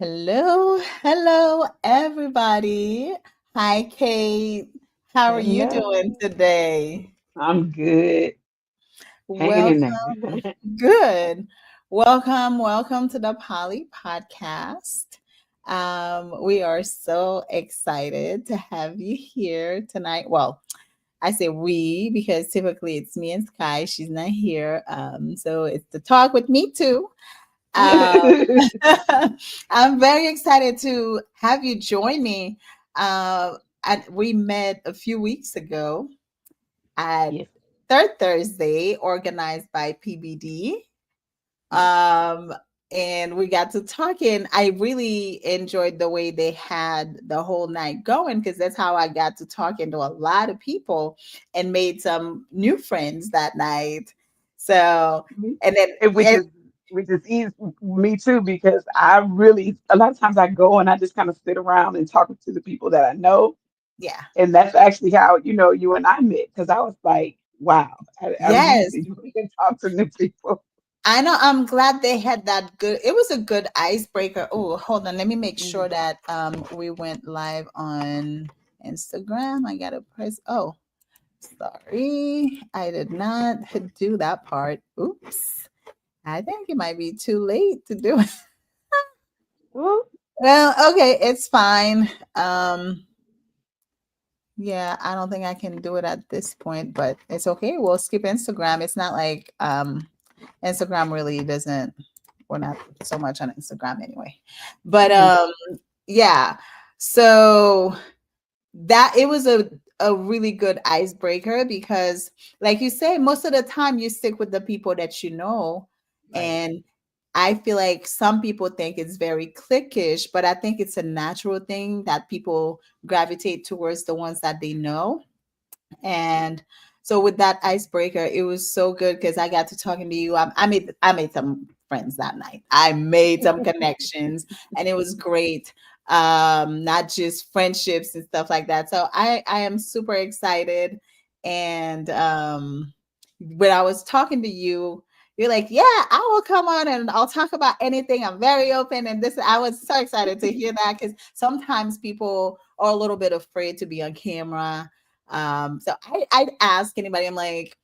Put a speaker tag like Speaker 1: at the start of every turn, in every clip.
Speaker 1: Hello, everybody. Hi, Kate. How are you doing
Speaker 2: Hello.
Speaker 1: today?
Speaker 2: I'm good. Hanging in
Speaker 1: Welcome.
Speaker 2: there.
Speaker 1: Good. Welcome to the Polly Podcast. We are so excited to have you here tonight. Well, I say we because typically it's me and Sky. She's not here. So it's the talk with me too. Um, I'm very excited to have you join me. Uh, we met a few weeks ago at
Speaker 2: Yes.
Speaker 1: Third Thursday, organized by PBD. Um, and we got to talking. I really enjoyed the way they had the whole night going because that's how I got to talking to a lot of people and made some new friends that night. So,
Speaker 2: Mhm.
Speaker 1: and then,
Speaker 2: And which
Speaker 1: and
Speaker 2: is which is easy me too because I really a lot of times I go and I just kind of sit around and talk to the people that I know.
Speaker 1: yeah,
Speaker 2: And that's actually how, you and I met because I was like, wow, I'm
Speaker 1: yes.
Speaker 2: usually doing and talk to new people.
Speaker 1: I know. I'm glad they had that good. It was a good icebreaker. Oh, hold on. Let me make sure
Speaker 2: Mhm.
Speaker 1: that we went live on Instagram. I gotta press. Oh, sorry, I did not do that part. Oops. I think it might be too late to do it.
Speaker 2: Well,
Speaker 1: Well, okay, it's fine. Yeah, I don't think I can do it at this point, but it's okay. We'll skip Instagram. It's not like Instagram really doesn't, we're not so much on Instagram anyway. But
Speaker 2: mhm.
Speaker 1: yeah. So that it was a really good icebreaker because like you say, most of the time you stick with the people that you know.
Speaker 2: Right.
Speaker 1: And I feel like some people think it's very cliquish, but I think it's a natural thing that people gravitate towards the ones that they know. And so with that icebreaker, it was so good because I got to talking to you. I made some friends that night. I made some connections, and it was great. Not just friendships and stuff like that. So I am super excited. And when I was talking to you, you're like, yeah, I will come on and I'll talk about anything. I'm very open. And this, I was so excited to hear that because sometimes people are a little bit afraid to be on camera. So I'd ask anybody, I'm like,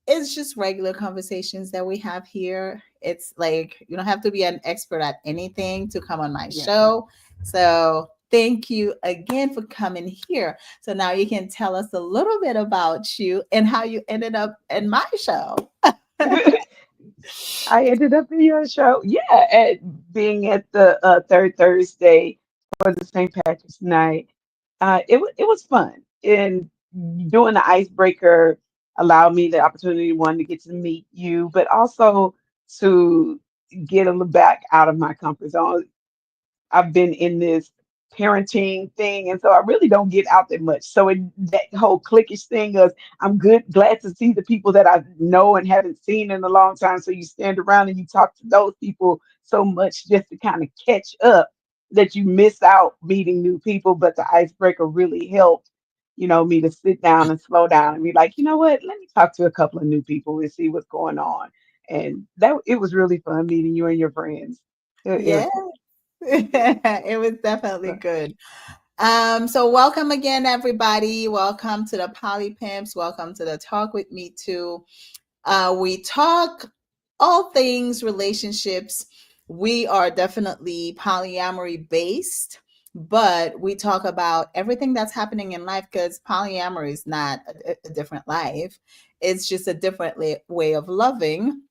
Speaker 1: it's just regular conversations that we have here. It's like you don't have to be an expert at anything to come on my
Speaker 2: Yeah.
Speaker 1: show. So thank you again for coming here. So now you can tell us a little bit about you and how you ended up in my show.
Speaker 2: I ended up in your show. Yeah, being at the third Thursday for the St. Patrick's Night. It was fun, and doing the icebreaker allowed me the opportunity one to get to meet you, but also to get a little back out of my comfort zone. I've been in this parenting thing, and so I really don't get out that much. So that whole cliquish thing of I'm glad to see the people that I know and haven't seen in a long time. So you stand around and you talk to those people so much just to kind of catch up that you miss out meeting new people. But the icebreaker really helped, me to sit down and slow down and be like, you know what, let me talk to a couple of new people and see what's going on. And that it was really fun meeting you and your friends. It
Speaker 1: Yeah,
Speaker 2: was
Speaker 1: it was definitely
Speaker 2: fun.
Speaker 1: good. So welcome again, everybody. Welcome to the Poly Pimps. Welcome to the Talk with Me Too. We talk all things relationships. We are definitely polyamory based, but we talk about everything that's happening in life because polyamory is not a different life. It's just a different way of loving,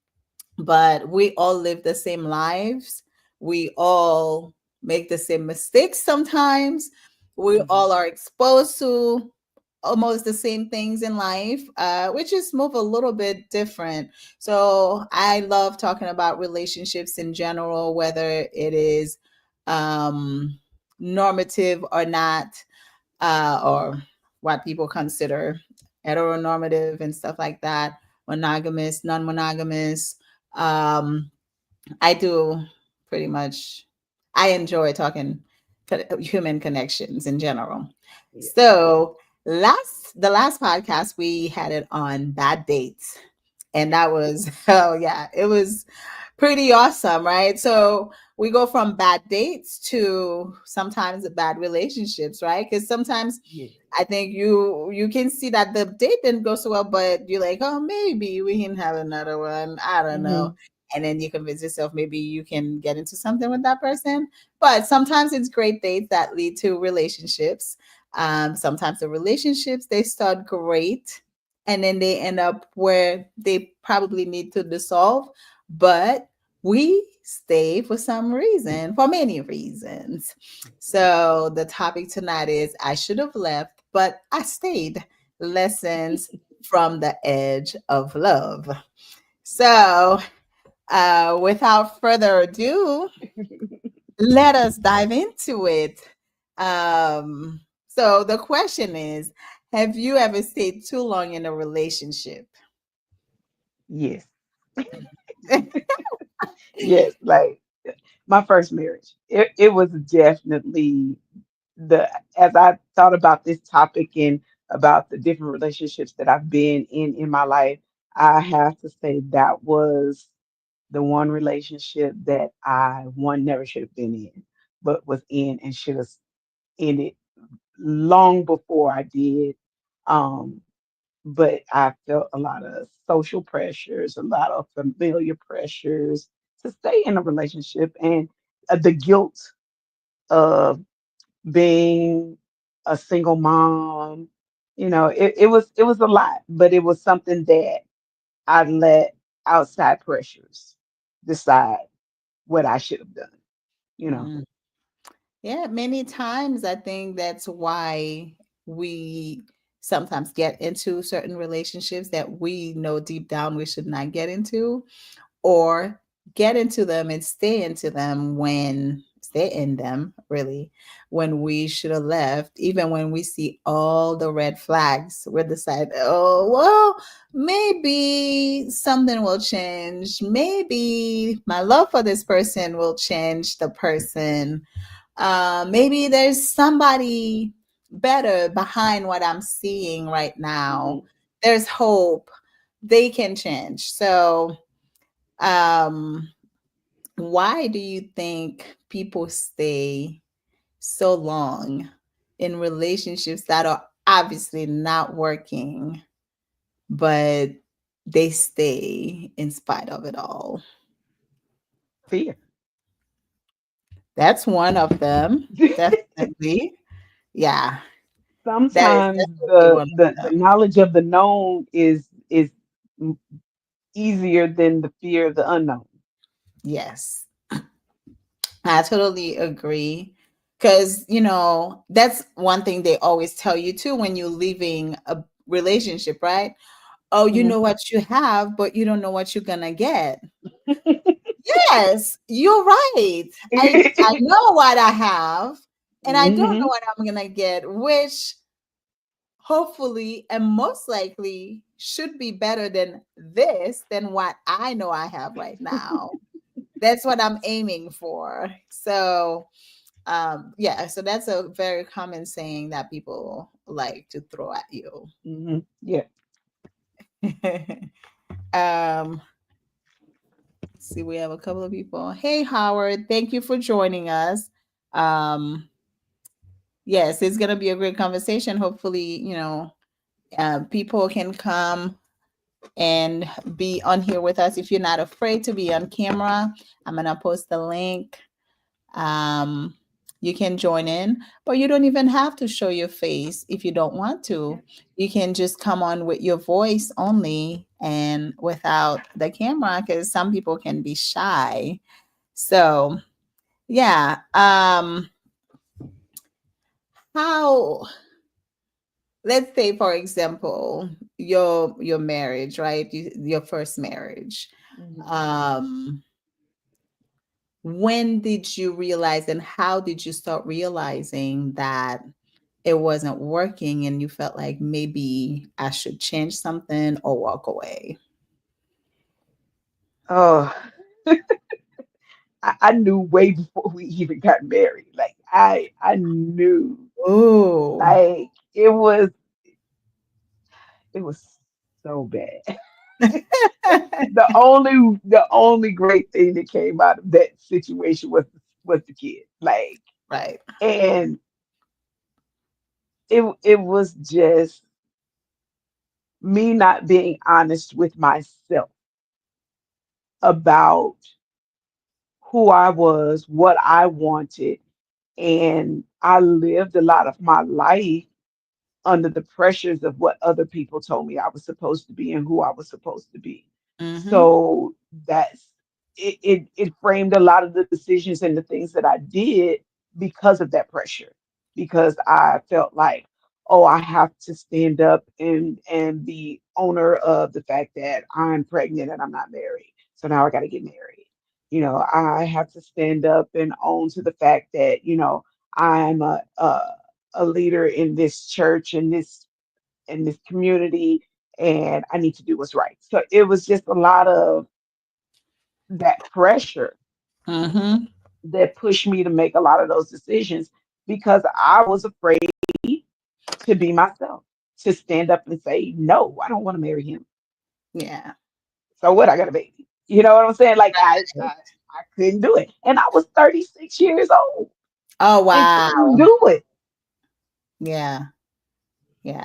Speaker 1: but we all live the same lives. We all make the same mistakes sometimes. We
Speaker 2: Mhm.
Speaker 1: all are exposed to almost the same things in life. We just move a little bit different. So I love talking about relationships in general, whether it is um, normative or not, or what people consider heteronormative and stuff like that, monogamous, non monogamous. Um, I do pretty much, I enjoy talking human connections in general.
Speaker 2: Yeah.
Speaker 1: So, the last podcast we had it on bad dates, and that was oh yeah, it was pretty awesome, right? So we go from bad dates to sometimes bad relationships, right? Because sometimes
Speaker 2: Yeah.
Speaker 1: I think you can see that the date didn't go so well, but you're like, oh, maybe we can have another one. I don't know.
Speaker 2: Hmm.
Speaker 1: And then you convince yourself maybe you can get into something with that person. But sometimes it's great dates that lead to relationships. Sometimes the relationships they start great and then they end up where they probably need to dissolve, but we stay for some reason, for many reasons. So the topic tonight is I should have left, but I stayed. Lessons from the edge of love. So, without further ado, let us dive into it. So the question is, have you ever stayed too long in a relationship?
Speaker 2: Yes. Yes. Like my first marriage. It was definitely the as I thought about this topic and about the different relationships that I've been in my life, I have to say that was the one relationship that I one never should have been in, but was in and should have ended long before I did. Um, but I felt a lot of social pressures, a lot of familiar pressures to stay in a relationship, and the guilt of being a single mom. It was a lot, but it was something that I let outside pressures decide what I should have done. You know,
Speaker 1: Mm. Yeah, many times I think that's why we sometimes get into certain relationships that we know deep down we should not get into, or get into them and stay in them really when we should have left, even when we see all the red flags we decide, oh well, maybe something will change, maybe my love for this person will change the person, maybe there's somebody better behind what I'm seeing right now,
Speaker 2: mhm.
Speaker 1: there's hope, they can change. So um, why do you think people stay so long in relationships that are obviously not working, but they stay in spite of it all?
Speaker 2: Fear.
Speaker 1: That's one of them, definitely. Yeah, that is
Speaker 2: Sometimes
Speaker 1: definitely
Speaker 2: the,
Speaker 1: one
Speaker 2: the
Speaker 1: of
Speaker 2: the
Speaker 1: them.
Speaker 2: knowledge of the known is m- easier than the fear of the unknown.
Speaker 1: Yes, I totally agree. Because, that's one thing they always tell you too when you're leaving a relationship, right? Oh, you
Speaker 2: Mhm.
Speaker 1: know what you have, but you don't know what you're gonna get. Yes, you're right. I know what I have, and I don't know
Speaker 2: Mhm.
Speaker 1: what I'm gonna get, which hopefully and most likely should be better than what I know I have right now. That's what I'm aiming for. So, yeah, so that's a very common saying that people like to throw at you.
Speaker 2: Mhm. Yeah.
Speaker 1: um, see, we have a couple of people. Hey, Howard, thank you for joining us. Um, yes, it's going to be a great conversation. Hopefully, people can come and be on here with us. If you're not afraid to be on camera, I'm going to post the link. Um, you can join in, but you don't even have to show your face if you don't want to. You can just come on with your voice only and without the camera, because some people can be shy. So, yeah. How, let's say for example, your marriage, right? Your first marriage.
Speaker 2: Mhm.
Speaker 1: Um, when did you realize and how did you start realizing that it wasn't working and you felt like maybe I should change something or walk away?
Speaker 2: Oh, I knew way before we even got married. Like I knew,
Speaker 1: Oh,
Speaker 2: like it was so bad. The only great thing that came out of that situation was the kid. Like,
Speaker 1: Right.
Speaker 2: and it was just me not being honest with myself about who I was, what I wanted, and I lived a lot of my life under the pressures of what other people told me I was supposed to be and who I was supposed to be.
Speaker 1: Mm-hmm.
Speaker 2: So that's it framed a lot of the decisions and the things that I did because of that pressure. Because I felt like, oh, I have to stand up and be owner of the fact that I'm pregnant and I'm not married. So now I got to get married. I have to stand up and own to the fact that, I'm a leader in this church in this community, and I need to do what's right. So it was just a lot of that pressure
Speaker 1: Mm-hmm.
Speaker 2: that pushed me to make a lot of those decisions because I was afraid to be myself, to stand up and say, no, I don't want to marry him.
Speaker 1: Yeah.
Speaker 2: So what? I got a baby. You know what I'm saying? Like
Speaker 1: Right.
Speaker 2: I couldn't do it. And I was 36 years old
Speaker 1: Oh
Speaker 2: and couldn't
Speaker 1: wow.
Speaker 2: do it.
Speaker 1: Yeah. Yeah.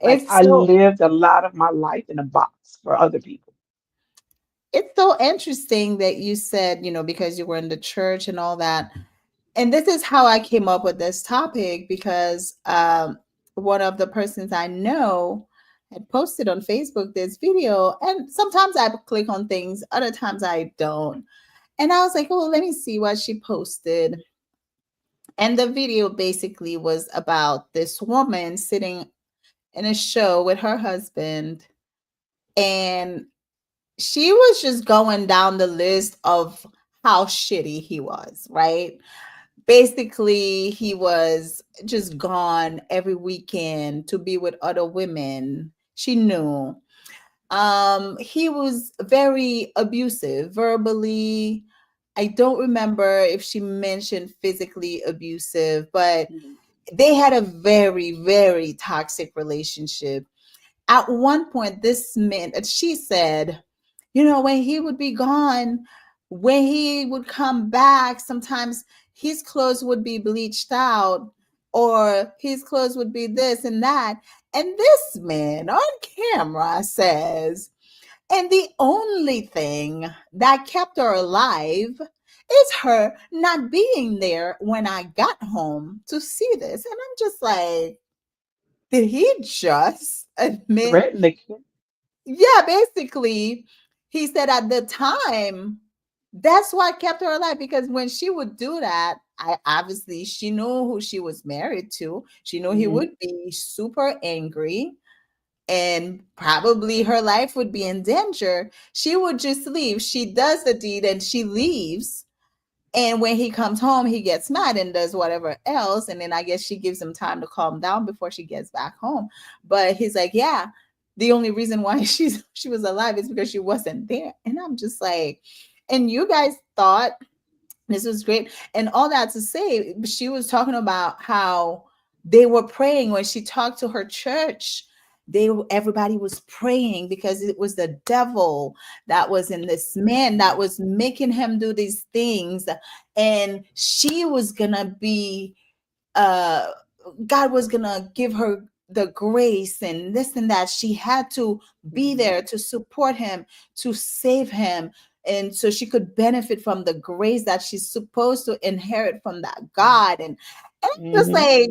Speaker 2: Like
Speaker 1: It's
Speaker 2: I
Speaker 1: so
Speaker 2: lived a lot of my life in a box for other people.
Speaker 1: it's so interesting that you said, because you were in the church and all that. And this is how I came up with this topic because one of the persons I know had posted on Facebook this video, and sometimes I click on things, other times I don't. And I was like, oh, let me see what she posted. And the video basically was about this woman sitting in a show with her husband, and she was just going down the list of how shitty he was, right? Basically, he was just gone every weekend to be with other women she knew. He was very abusive verbally. I don't remember if she mentioned physically abusive, but
Speaker 2: Mhm.
Speaker 1: they had a very, very toxic relationship. At one point, this man, she said, when he would be gone, when he would come back, sometimes his clothes would be bleached out or his clothes would be this and that. And this man on camera says, and the only thing that kept her alive is her not being there when I got home to see this. And I'm just like, did he just admit?
Speaker 2: Threaten the kid.
Speaker 1: Yeah, basically, he said at the time, that's what kept her alive because when she would do that, I obviously she knew who she was married to. She knew he
Speaker 2: Mhm.
Speaker 1: would be super angry and probably her life would be in danger. She would just leave. She does the deed and she leaves, and when he comes home, he gets mad and does whatever else. And then I guess she gives him time to calm down before she gets back home. But he's like, yeah, the only reason why she was alive is because she wasn't there. And I'm just like, and you guys thought this was great. And all that to say, she was talking about how they were praying when she talked to her church. Everybody was praying because it was the devil that was in this man that was making him do these things. And she was gonna be uh God was gonna give her the grace and this and that. She had to be
Speaker 2: Mhm.
Speaker 1: there to support him, to save him, and so she could benefit from the grace that she's supposed to inherit from that God. And I'm just
Speaker 2: Mhm.
Speaker 1: like,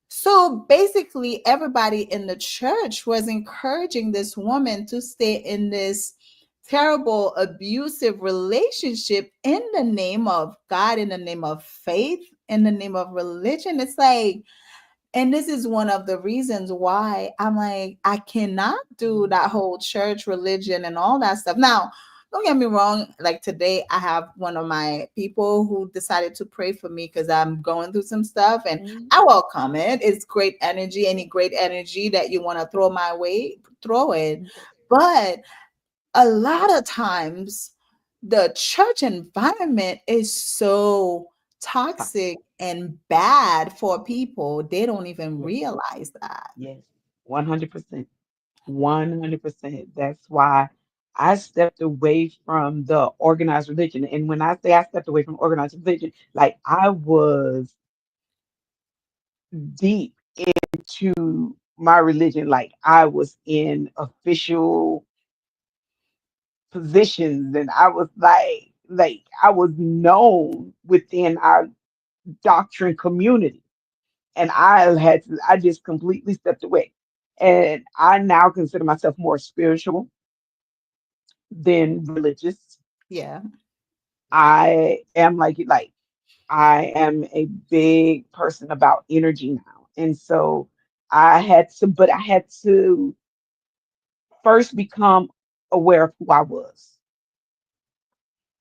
Speaker 1: so basically, everybody in the church was encouraging this woman to stay in this terrible, abusive relationship in the name of God, in the name of faith, in the name of religion. It's like, and this is one of the reasons why I'm like, I cannot do that whole church religion and all that stuff. Now, don't get me wrong. Like today, I have one of my people who decided to pray for me because I'm going through some stuff, and
Speaker 2: Mhm.
Speaker 1: I welcome it. It's great energy. Any great energy that you want to throw my way, throw it. But a lot of times the church environment is so
Speaker 2: Toxic.
Speaker 1: toxic and bad for people they don't even
Speaker 2: Yes.
Speaker 1: realize that.
Speaker 2: Yes. 100%. 100%. That's why I stepped away from the organized religion. And when I say I stepped away from organized religion, like I was deep into my religion, like I was in official positions and I was like I was known within our doctrine community. And I just completely stepped away. And I now consider myself more spiritual than religious.
Speaker 1: Yeah.
Speaker 2: I am like I am a big person about energy now. And so I had to first become aware of who I was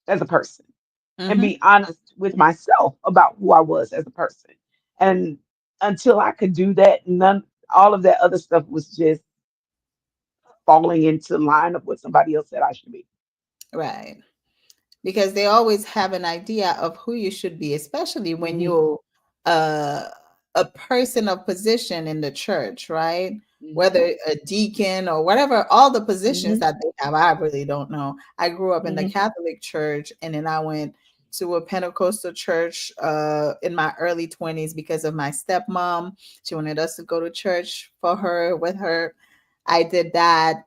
Speaker 2: as a person and
Speaker 1: Mm-hmm.
Speaker 2: be honest with myself about who I was as a person. And until I could do that, none all of that other stuff was just falling into line of what somebody else said I should be.
Speaker 1: Right. Because they always have an idea of who you should be, especially when
Speaker 2: Hmm.
Speaker 1: you're uh, a person of position in the church, right?
Speaker 2: Hmm.
Speaker 1: Whether a deacon or whatever, all the positions
Speaker 2: Hmm.
Speaker 1: that they have, I really don't know. I grew up in the
Speaker 2: Hmm.
Speaker 1: Catholic Church, and then I went to a Pentecostal church in my early 20s because of my stepmom. She wanted us to go to church for her with her. I did that,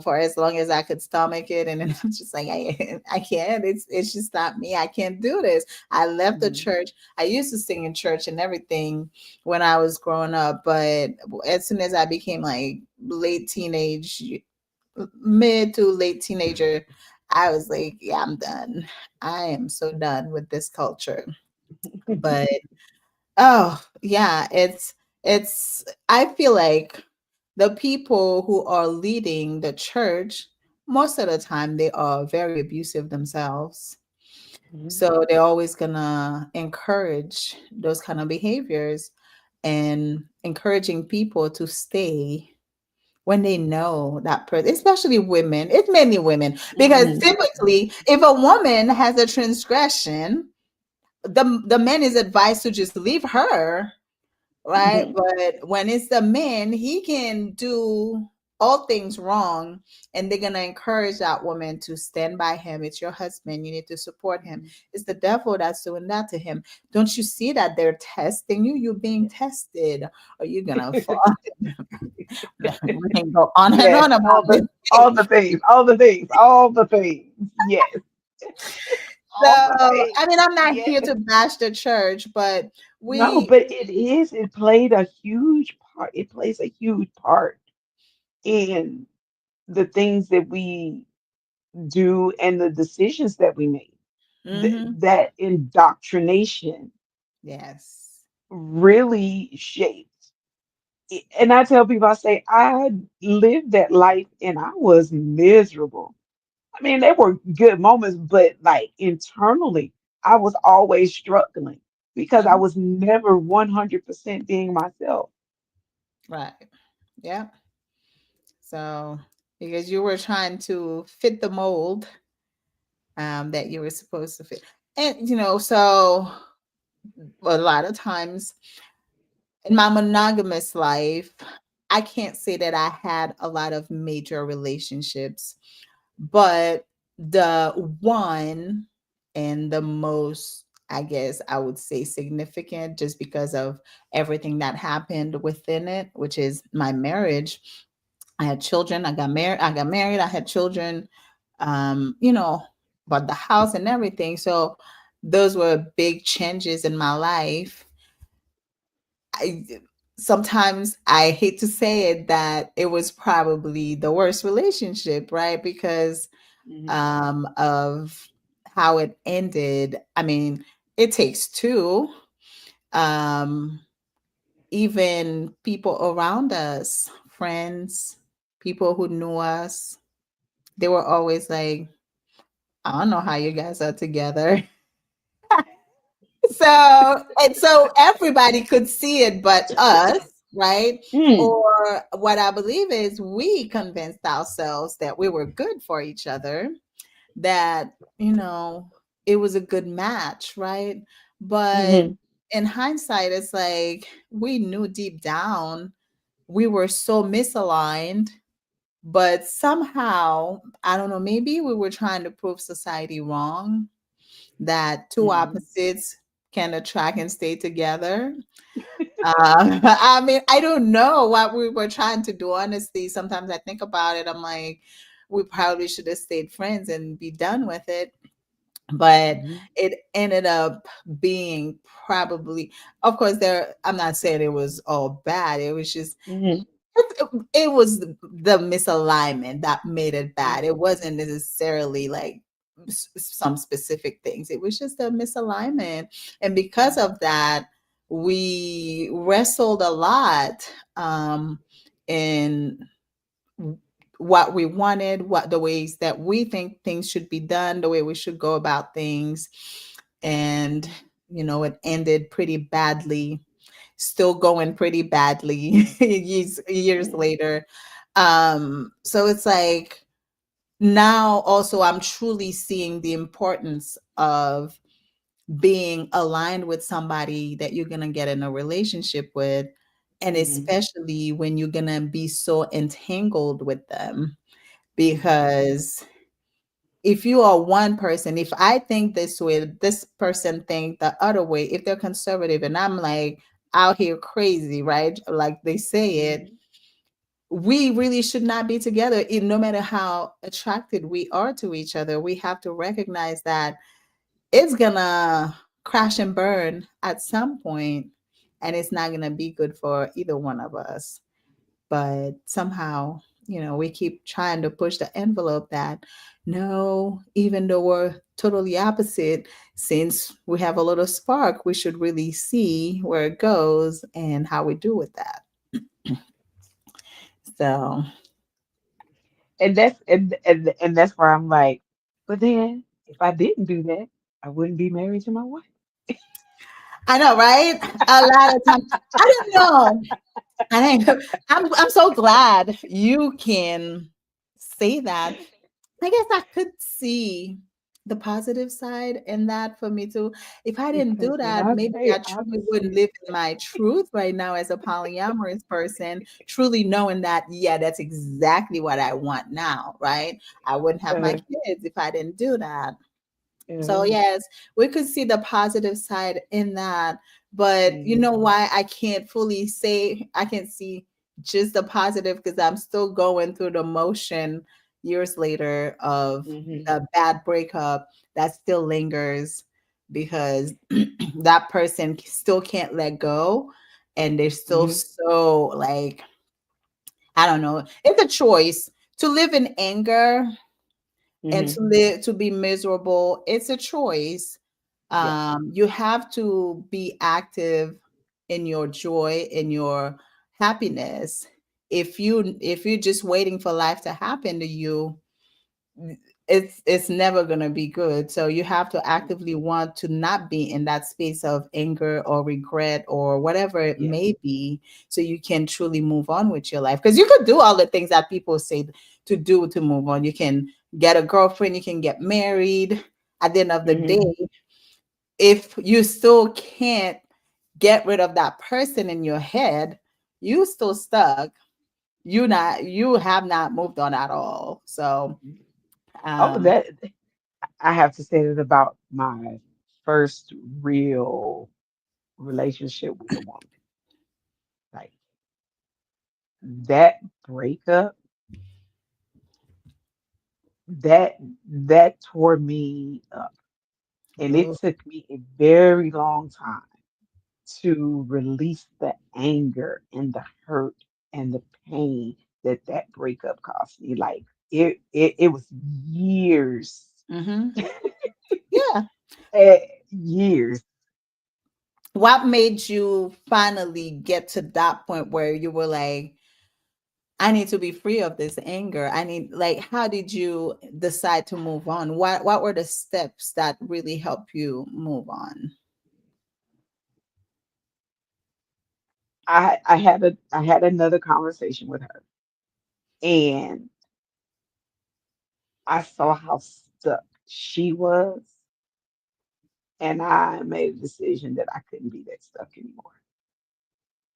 Speaker 1: for as long as I could stomach it. And then I'm just like, I can't. It's just not me. I can't do this. I left the
Speaker 2: Hmm.
Speaker 1: church. I used to sing in church and everything when I was growing up, but as soon as I became like late teenage, mid to late teenager, I was like, yeah, I'm done. I am so done with this culture. But oh, yeah, it's I feel like the people who are leading the church, most of the time they are very abusive themselves. So they're always gonna encourage those kind of behaviors and encouraging people to stay when they know that person, especially women. It's mainly women because
Speaker 2: Hmm.
Speaker 1: typically, if a woman has a transgression, the man is advised to just leave her, right?
Speaker 2: Hmm.
Speaker 1: But when it's the man, he can do all things wrong, and they're gonna encourage that woman to stand by him. It's your husband, you need to support him. It's the devil that's doing that to him. Don't you see that they're testing you? You're being
Speaker 2: Yes.
Speaker 1: tested. Are you gonna fall? We can go on and
Speaker 2: Yes.
Speaker 1: on about this.
Speaker 2: All the things, all the things, all the things. Yes.
Speaker 1: So,
Speaker 2: All the things.
Speaker 1: I mean, I'm not here
Speaker 2: Yes.
Speaker 1: to bash the church, but
Speaker 2: No,
Speaker 1: we.
Speaker 2: but it played a huge part. It plays a huge part in the things that we do and the decisions that we make.
Speaker 1: Mhm.
Speaker 2: That indoctrination
Speaker 1: Yes.
Speaker 2: really shaped. And I tell people, I say, I lived that life and I was miserable. I mean, there were good moments, but like internally, I was always struggling because I
Speaker 1: Mhm.
Speaker 2: was never 100% being myself.
Speaker 1: Right. Yeah. So, because you were trying to fit the mold that you were supposed to fit. And, so a lot of times in my monogamous life, I can't say that I had a lot of major relationships, but the one and the most, I guess I would say significant just because of everything that happened within it, which is my marriage. I had children. I got married. I had children. Bought the house and everything. So those were big changes in my life. I Sometimes I hate to say it that it was probably the worst relationship, right? Because
Speaker 2: Hmm.
Speaker 1: of how it ended. I mean, it takes two. Um, Even people around us, friends, people who knew us, they were always like, I don't know how you guys are together. So everybody could see it but us, right?
Speaker 2: Mm.
Speaker 1: Or what I believe is we convinced ourselves that we were good for each other, that, it was a good match, right? But
Speaker 2: Hmm.
Speaker 1: in hindsight, it's like we knew deep down we were so misaligned. but somehow, I don't know, maybe we were trying to prove society wrong that two
Speaker 2: Mhm.
Speaker 1: opposites can attract and stay together. I mean, I don't know what we were trying to do. Honestly, sometimes I think about it. I'm like, we probably should have stayed friends and be done with it. But
Speaker 2: Mhm.
Speaker 1: it ended up being probably, of course, there. I'm not saying it was all bad. It was just
Speaker 2: Mhm.
Speaker 1: it was the misalignment that made it bad. It
Speaker 2: Mhm.
Speaker 1: wasn't necessarily like some specific things. It was just a misalignment. And because
Speaker 2: Mhm.
Speaker 1: of that, we wrestled a lot in what we wanted, what the ways that we think things should be done, the way we should go about things. And, it ended pretty badly, still going pretty badly years
Speaker 2: Mhm.
Speaker 1: later. So it's like now also I'm truly seeing the importance of being aligned with somebody that you're going to get in a relationship with, and
Speaker 2: Mhm.
Speaker 1: especially when you're going to be so entangled with them.
Speaker 2: Mhm.
Speaker 1: Because if you are one person, if I think this way, this person think the other way, if they're conservative and I'm like out here crazy, right? Like they say it,
Speaker 2: Mhm.
Speaker 1: we really should not be together. No matter how attracted we are to each other, we have to recognize that it's gonna crash and burn at some point, and it's not gonna be good for either one of us. But somehow, we keep trying to push the envelope that no, even though we're totally opposite, since we have a little spark, we should really see where it goes and how we do with that. So
Speaker 2: And that's where I'm like, but then if I didn't do that, I wouldn't be married to my wife.
Speaker 1: I know, right? A lot of times, I don't know. I think I'm so glad you can say that. I guess I could see the positive side in that for me too. If I didn't
Speaker 2: Because
Speaker 1: do
Speaker 2: when
Speaker 1: that,
Speaker 2: I
Speaker 1: maybe
Speaker 2: say
Speaker 1: I truly wouldn't
Speaker 2: opposite,
Speaker 1: live in my truth right now as a polyamorous person, truly knowing that, yeah, that's exactly what I want now, right? I wouldn't have my
Speaker 2: uh,
Speaker 1: kids if I didn't do that. So
Speaker 2: uh,
Speaker 1: yes, we could see the positive side in that, but you know
Speaker 2: mhm.
Speaker 1: why I can't fully say I can see just the positive because I'm still going through the motion years later of
Speaker 2: Mhm.
Speaker 1: the bad breakup that still lingers because that person still can't let go and they're still
Speaker 2: Mhm.
Speaker 1: so like I don't know. It's a choice to live in anger and
Speaker 2: Mhm.
Speaker 1: to be miserable. It's a choice.
Speaker 2: Yeah.
Speaker 1: You have to be active in your joy, in your happiness. If you're just waiting for life to happen to you, it's never going to be good. So you have to actively want to not be in that space of anger or regret or whatever it
Speaker 2: Yeah.
Speaker 1: may be, so you can truly move on with your life, because you could do all the things that people say to do to move on. You can get a girlfriend, you can get married. At the end of the
Speaker 2: Mhm.
Speaker 1: day, if you still can't get rid of that person in your head, you still stuck. You have not moved on at all. So
Speaker 2: Oh,
Speaker 1: um
Speaker 2: that I have to say that about my first real relationship with a woman. Like that breakup, that that tore me up. And it
Speaker 1: oh,
Speaker 2: took me a very long time to release the anger and the hurt and the pain that that breakup caused me. Like it was years,
Speaker 1: mhm. Yeah.
Speaker 2: years.
Speaker 1: What made you finally get to that point where you were like, I need to be free of this anger? I need, like, how did you decide to move on? What were the steps that really help you move on?
Speaker 2: I had another conversation with her, and I saw how stuck she was, and I made a decision that I couldn't be that stuck anymore.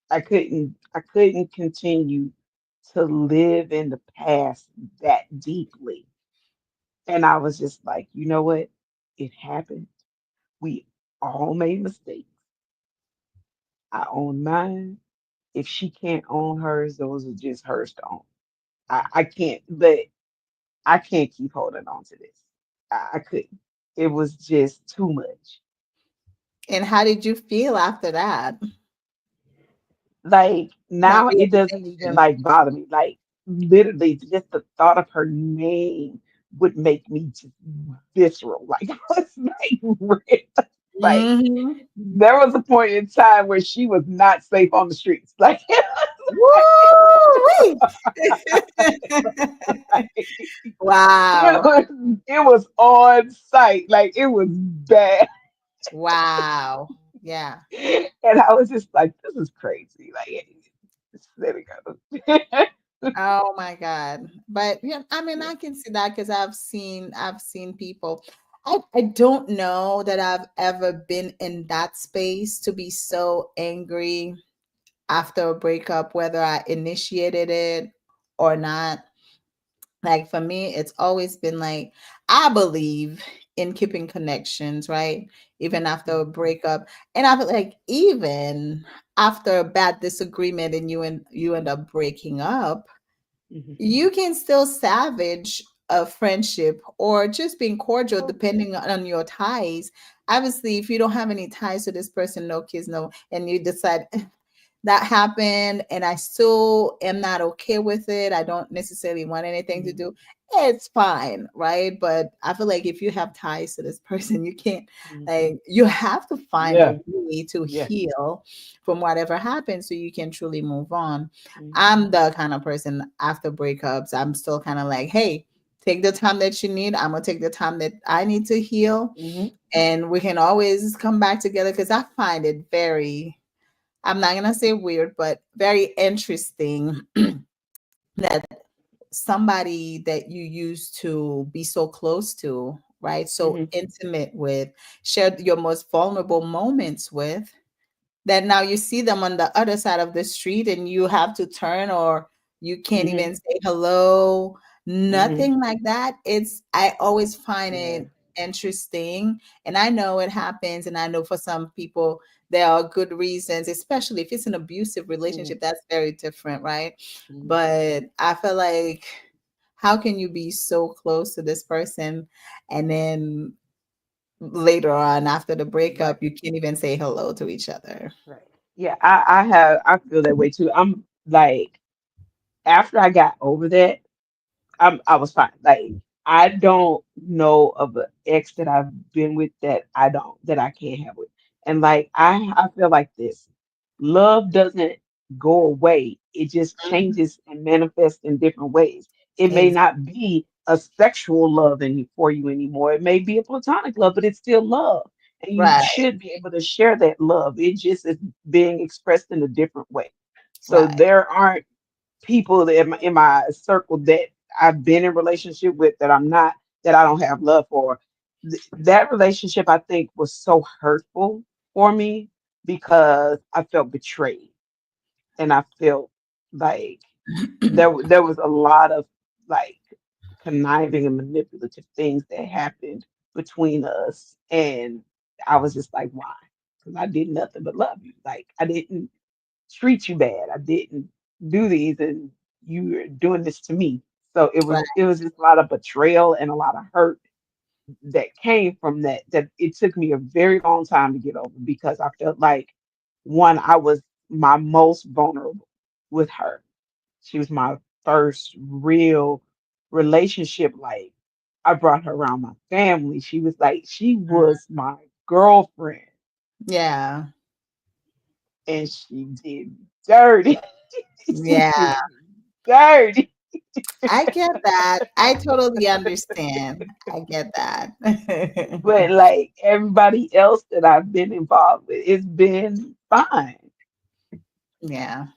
Speaker 2: I couldn't continue to live in the past that deeply. And I was just like, you know what? It happened. We all made mistakes. I own mine. If she can't own hers, those are just hers to own. I can't, but I can't keep holding on to this. I couldn't. It was just too much.
Speaker 1: And how did you feel after that?
Speaker 2: Like
Speaker 1: That
Speaker 2: now it doesn't even
Speaker 1: realization.
Speaker 2: like bother me. Like literally just the thought of her name would make me just visceral. Like I was like, like
Speaker 1: Mhm.
Speaker 2: there was a point in time where she was not safe on the streets. Like,
Speaker 1: Woo-wee.
Speaker 2: it
Speaker 1: Wow.
Speaker 2: was it was on site. Like it was bad.
Speaker 1: Wow. Yeah.
Speaker 2: And I was just like, this is crazy. Like there we go.
Speaker 1: Oh my God. But yeah, I mean,
Speaker 2: Yeah.
Speaker 1: I can see that because I've seen people. I don't know that I've ever been in that space to be so angry after a breakup, whether I initiated it or not. Like for me, it's always been like I believe in keeping connections, right? Even after a breakup. And I feel like even after a bad disagreement and you end up breaking up,
Speaker 2: Mhm.
Speaker 1: you can still salvage a friendship or just being cordial
Speaker 2: Oh,
Speaker 1: depending on your ties. Obviously, if you don't have any ties to this person, no kids, no, and you decide that happened and I still am not okay with it. I don't necessarily want anything to
Speaker 2: mhm,
Speaker 1: do. It's fine, right? But I feel like if you have ties to this person, you can't
Speaker 2: mhm.
Speaker 1: like you have to find a
Speaker 2: Yeah,
Speaker 1: way to
Speaker 2: yeah.
Speaker 1: heal from whatever happened so you can truly move on.
Speaker 2: Mhm,
Speaker 1: I'm the kind of person after breakups, I'm still kind of like, hey, take the time that you need. I'm gonna take the time that I need to heal.
Speaker 2: mhm,
Speaker 1: And we can always come back together because I find it very, I'm not gonna say weird, but very interesting that somebody that you used to be so close to, right? So
Speaker 2: mhm,
Speaker 1: intimate with, shared your most vulnerable moments with, that now you see them on the other side of the street and you have to turn or you can't
Speaker 2: mhm,
Speaker 1: even say hello,
Speaker 2: mhm.
Speaker 1: nothing like that. I always find
Speaker 2: Yeah.
Speaker 1: it interesting. And I know it happens. And I know for some people, there are good reasons, especially if it's an abusive
Speaker 2: Mhm,
Speaker 1: relationship, that's very different, right?
Speaker 2: mhm.
Speaker 1: But I feel like, how can you be so close to this person and then later on after the
Speaker 2: Right,
Speaker 1: breakup, you can't even say hello to each other?
Speaker 2: right. Yeah, I feel that way too. I'm like after I got over that. I was fine. Like I don't know of an ex that I've been with that I can't have with. And like I feel like this. Love doesn't go away. It just
Speaker 1: Mhm.
Speaker 2: changes and manifests in different ways. It may
Speaker 1: Ex
Speaker 2: not be a sexual love for you anymore. It may be a platonic love, but it's still love. And you
Speaker 1: Right,
Speaker 2: should be able to share that love. It just is being expressed in a different way. So
Speaker 1: right.
Speaker 2: there aren't people that in my circle that I've been in relationship with that I don't have love for. That relationship I think was so hurtful for me because I felt betrayed and I felt like there was a lot of like conniving and manipulative things that happened between us and I was just like why? Because I did nothing but love you. Like I didn't treat you bad. I didn't do these, and you're doing this to me. So
Speaker 1: Right.
Speaker 2: it was just a lot of betrayal and a lot of hurt that came from that. That it took me a very long time to get over because I felt like one, I was my most vulnerable with her. She was my first real relationship. Like I brought her around my family. She
Speaker 1: Mm.
Speaker 2: was my girlfriend,
Speaker 1: Yeah.
Speaker 2: and she did me dirty. She
Speaker 1: Yeah.
Speaker 2: did me dirty.
Speaker 1: I get that. I totally understand. I get that.
Speaker 2: But like everybody else that I've been involved with, it's been fine.
Speaker 1: Yeah.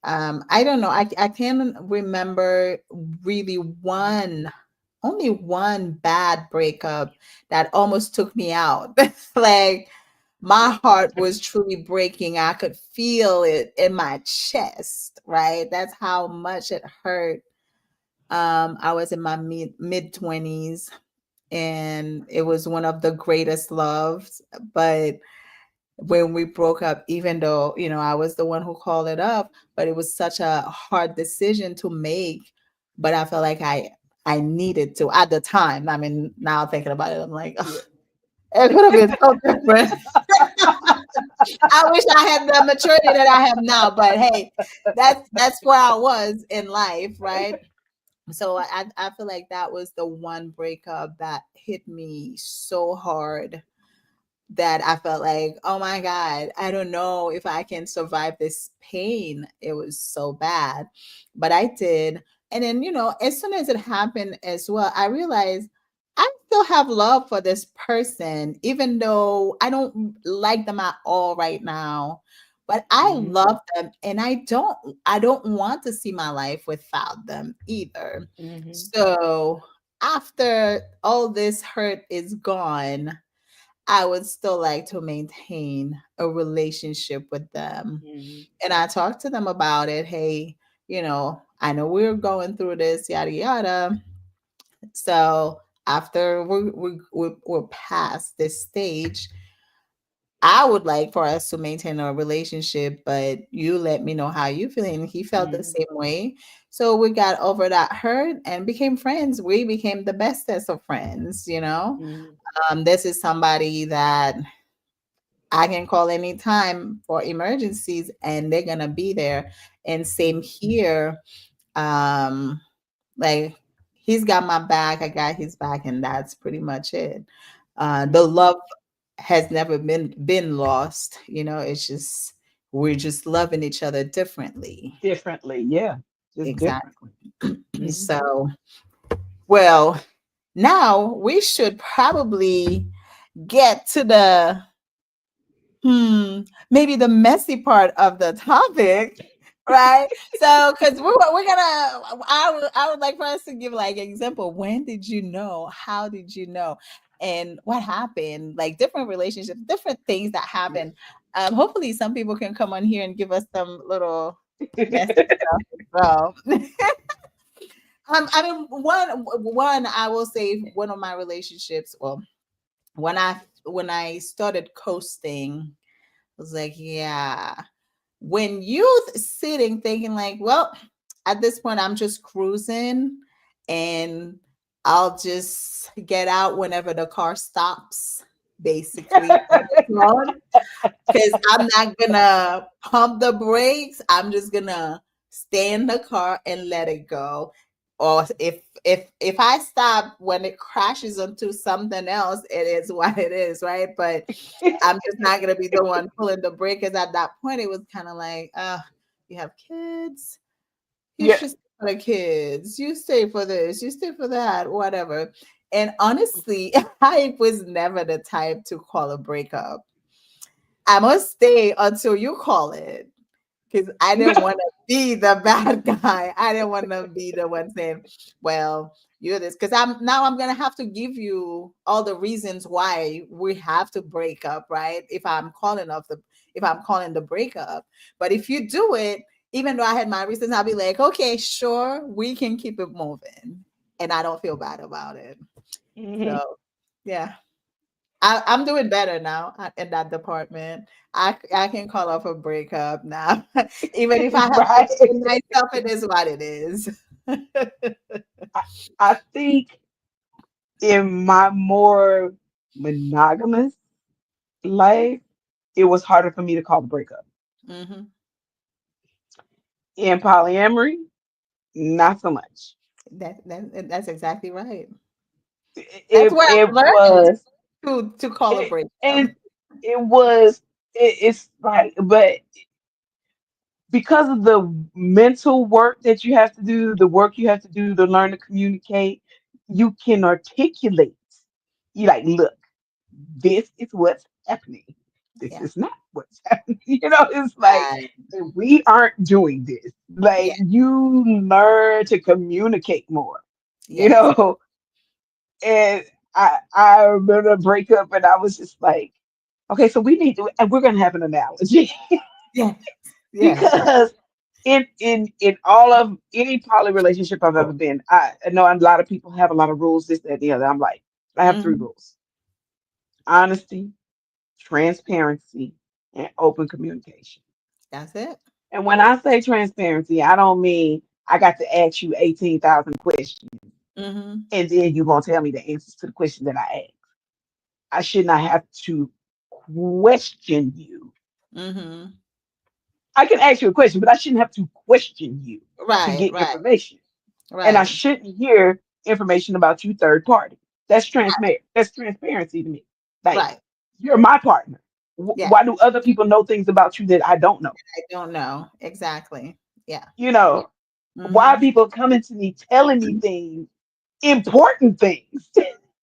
Speaker 1: I don't know. I can remember really only one bad breakup that almost took me out. Like my heart was truly breaking. I could feel it in my chest, right? That's how much it hurt. I was in my mid 20s, and it was one of the greatest loves. But when we broke up, even though, I was the one who called it up, but it was such a hard decision to make. But I felt like I needed to at the time. I mean, now thinking about it, I'm like, "Ugh,
Speaker 2: Yeah.
Speaker 1: it could have been so different." I wish I had the maturity that I have now, but hey, that's where I was in life, right? So I feel like that was the one breakup that hit me so hard that I felt like, oh my God, I don't know if I can survive this pain. It was so bad. But I did. And then, as soon as it happened as well, I realized I still have love for this person, even though I don't like them at all right now. But I
Speaker 2: Mhm,
Speaker 1: love them, and I don't want to see my life without them either.
Speaker 2: mhm,
Speaker 1: So after all this hurt is gone, I would still like to maintain a relationship with them.
Speaker 2: mhm,
Speaker 1: And I talked to them about it. Hey, I know we're going through this, yada, yada. So after we're past this stage, I would like for us to maintain a relationship, but you let me know how you feeling. He felt the
Speaker 2: mhm,
Speaker 1: same way. So we got over that hurt and became friends. We became the bestest of friends.
Speaker 2: mhm,
Speaker 1: This is somebody that I can call anytime for emergencies and they're gonna be there. And same here. Um, like he's got my back, I got his back, and that's pretty much it. The
Speaker 2: mhm.
Speaker 1: love has never been lost. It's just we're just loving each other differently.
Speaker 2: Differently, yeah, just
Speaker 1: Exactly.
Speaker 2: differently. Mhm.
Speaker 1: So, well, now we should probably get to the maybe the messy part of the topic, right? So, because we're gonna, I would like for us to give like example. When did you know? How did you know? And what happened? Like different relationships, different things that
Speaker 2: Yeah.
Speaker 1: happen. Hopefully, some people can come on here and give us some little messy stuff as well. I mean, one I will say one of my relationships. Well, when I started coasting, I was like, yeah. When you sitting thinking like, well, at this point I'm just cruising and I'll just get out whenever the car stops, basically at this moment, because I'm not gonna pump the brakes. I'm just gonna stay in the car and let it go. Or if I stop when it crashes onto something else, it is what it is, right? But I'm just not gonna be the one pulling the brake. Because at that point, it was kind of like, you have kids, you
Speaker 2: Yeah.
Speaker 1: should stay for the kids. You stay for this, you stay for that, whatever. And honestly, I was never the type to call a breakup. I must stay until you call it because I didn't want to be the bad guy. I didn't want to be the one saying, "Well, you're this," because I'm gonna have to give you all the reasons why we have to break up, right? If I'm calling the breakup, but if you do it, even though I had my reasons, I'll be like, "Okay, sure, we can keep it moving," and I don't feel bad about it.
Speaker 2: Mhm.
Speaker 1: So, yeah. I'm doing better now in that department. I can call off a breakup now. Even if I have to
Speaker 2: Right.
Speaker 1: explain myself, it is what it is.
Speaker 2: I, I think in my more monogamous life, it was harder for me to call the breakup.
Speaker 1: Mhm.
Speaker 2: In polyamory, not so much.
Speaker 1: That's exactly right. That's
Speaker 2: It
Speaker 1: where
Speaker 2: it
Speaker 1: I learned
Speaker 2: was
Speaker 1: to call a
Speaker 2: it,
Speaker 1: breakup.
Speaker 2: and it was it's like, but because of the mental work that you have to do, the work you have to do to learn to communicate, you can articulate. You like, look, this is what's happening. This
Speaker 1: Yeah.
Speaker 2: is not what's happening. It's like
Speaker 1: Right.
Speaker 2: we aren't doing this.
Speaker 1: Yeah.
Speaker 2: Like you learn to communicate more, you
Speaker 1: Yes.
Speaker 2: know. And I remember a breakup, and I was just like, Okay, so we need to, and we're gonna have an analogy
Speaker 1: Yes. Yes.
Speaker 2: because in all of any poly relationship I've ever been, I know a lot of people have a lot of rules, this, that, the other. I'm like, I have three
Speaker 1: Hmm.
Speaker 2: rules: honesty, transparency, and open communication.
Speaker 1: That's it.
Speaker 2: And when I say transparency, I don't mean I got to ask you 18,000 questions
Speaker 1: Hmm.
Speaker 2: and then you're gonna tell me the answers to the question that I asked. I should not have to question you.
Speaker 1: Hmm.
Speaker 2: I can ask you a question, but I shouldn't have to question you to
Speaker 1: Right.
Speaker 2: get
Speaker 1: Right.
Speaker 2: information. And I
Speaker 1: Right.
Speaker 2: shouldn't hear information about you third party. That's transparent. That's transparency to me. Like
Speaker 1: Right.
Speaker 2: you're my partner.
Speaker 1: Yeah.
Speaker 2: Why do other people know things about you that I don't know?
Speaker 1: I don't know exactly. Yeah.
Speaker 2: You know, why are
Speaker 1: Hmm.
Speaker 2: people coming to me telling me things, important things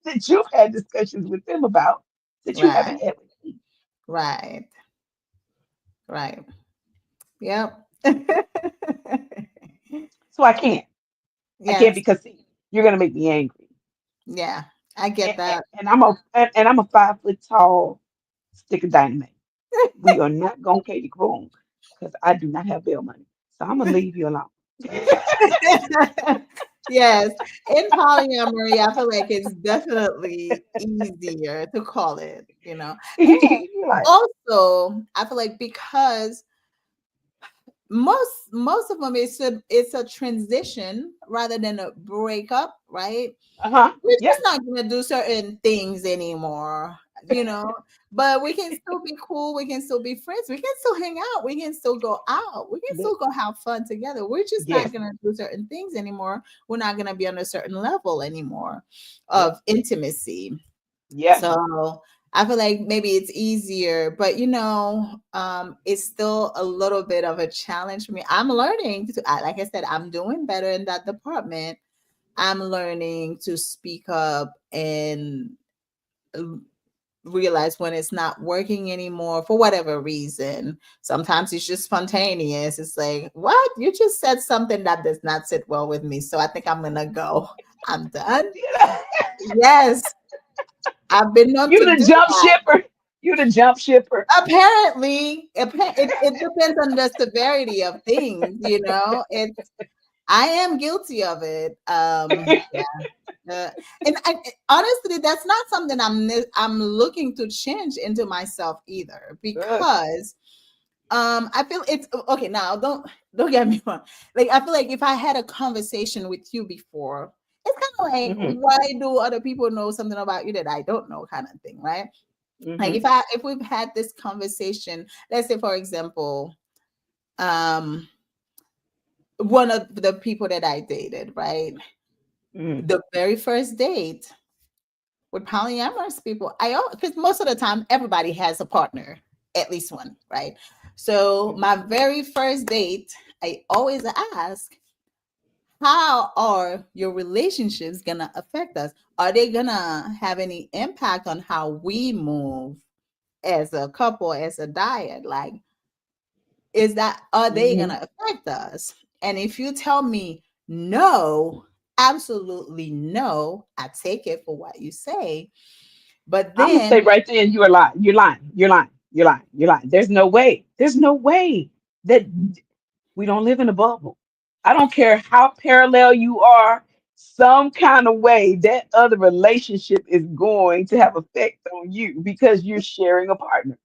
Speaker 2: that you've had discussions with them about that you haven't
Speaker 1: Right.
Speaker 2: had with me?
Speaker 1: Right. Right. Yep.
Speaker 2: So I can't. I can't
Speaker 1: Yes.
Speaker 2: because see, you're gonna make me angry.
Speaker 1: Yeah. I get that.
Speaker 2: And I'm a 5 foot tall stick of dynamite. We are not gonna Katie Chrome because I do not have bail money. So I'm gonna leave you alone.
Speaker 1: Yes. In polyamory, I feel like it's definitely easier to call it, you know. And
Speaker 2: You're like,
Speaker 1: also, I feel like because most of them it's a transition rather than a breakup, right?
Speaker 2: uh-huh,
Speaker 1: We're
Speaker 2: yeah,
Speaker 1: just not gonna do certain things anymore, you know. But we can still be cool. We can still be friends. We can still hang out. We can still go out. We can
Speaker 2: the-
Speaker 1: still go have fun together. We're just not
Speaker 2: yes,
Speaker 1: gonna do certain things anymore. We're not gonna be on a certain level anymore
Speaker 2: yep,
Speaker 1: of intimacy.
Speaker 2: yeah.
Speaker 1: So I feel like maybe it's easier, but it's still a little bit of a challenge for me. I'm learning to, like I said, I'm doing better in that department. I'm learning to speak up and uh, realize when it's not working anymore for whatever reason. Sometimes it's just spontaneous. It's like, what? You just said something that does not sit well with me. So I think I'm going to go. I'm done.
Speaker 2: You know,
Speaker 1: Yes, I've been known
Speaker 2: you
Speaker 1: to
Speaker 2: the
Speaker 1: do
Speaker 2: jump
Speaker 1: that.
Speaker 2: shipper. You the jump shipper.
Speaker 1: Apparently, it depends on the severity of things, I am guilty of it. Uh, and honestly, that's not something I'm looking to change into myself either,
Speaker 2: Ugh.
Speaker 1: because I feel it's okay. Now don't get me wrong. Like, I feel like if I had a conversation with you before, it's kind of like,
Speaker 2: Mhm,
Speaker 1: why do other people know something about you that I don't know, kind of thing, right? Like,
Speaker 2: mhm,
Speaker 1: if we've had this conversation, let's say for example, um one of the people that I dated, right?
Speaker 2: mhm,
Speaker 1: The very first date with polyamorous people, because most of the time everybody has a partner, at least one, right? So
Speaker 2: mhm.
Speaker 1: my very first date, I always ask, how are your relationships gonna affect us? Are they gonna have any impact on how we move as a couple, as a diet? Like, are they
Speaker 2: Mhm.
Speaker 1: gonna affect us? And if you tell me no, absolutely no, I take it for what you say. But
Speaker 2: I'm gonna
Speaker 1: then
Speaker 2: say right then, you are lying. You're lying. You're lying. You're lying. You're lying. There's no way. There's no way that we don't live in a bubble. I don't care how parallel you are. Some kind of way that other relationship is going to have effect on you because you're sharing a partner.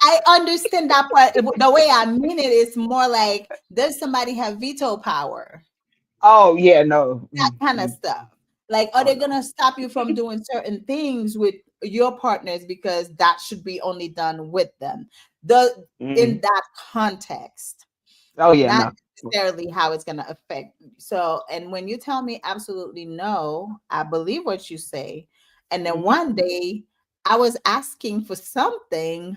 Speaker 1: I understand that part. The way I mean it is more like, does somebody have veto power?
Speaker 2: Oh yeah, no.
Speaker 1: That kind of stuff. Like, are
Speaker 2: Oh
Speaker 1: they
Speaker 2: no.
Speaker 1: gonna stop you from doing certain things with your partners because that should be only done with them? The In
Speaker 2: Mm.
Speaker 1: that context,
Speaker 2: Oh yeah,
Speaker 1: not
Speaker 2: no.
Speaker 1: necessarily how it's gonna affect me. So, and when you tell me absolutely no, I believe what you say. And then
Speaker 2: Hmm.
Speaker 1: one day I was asking for something,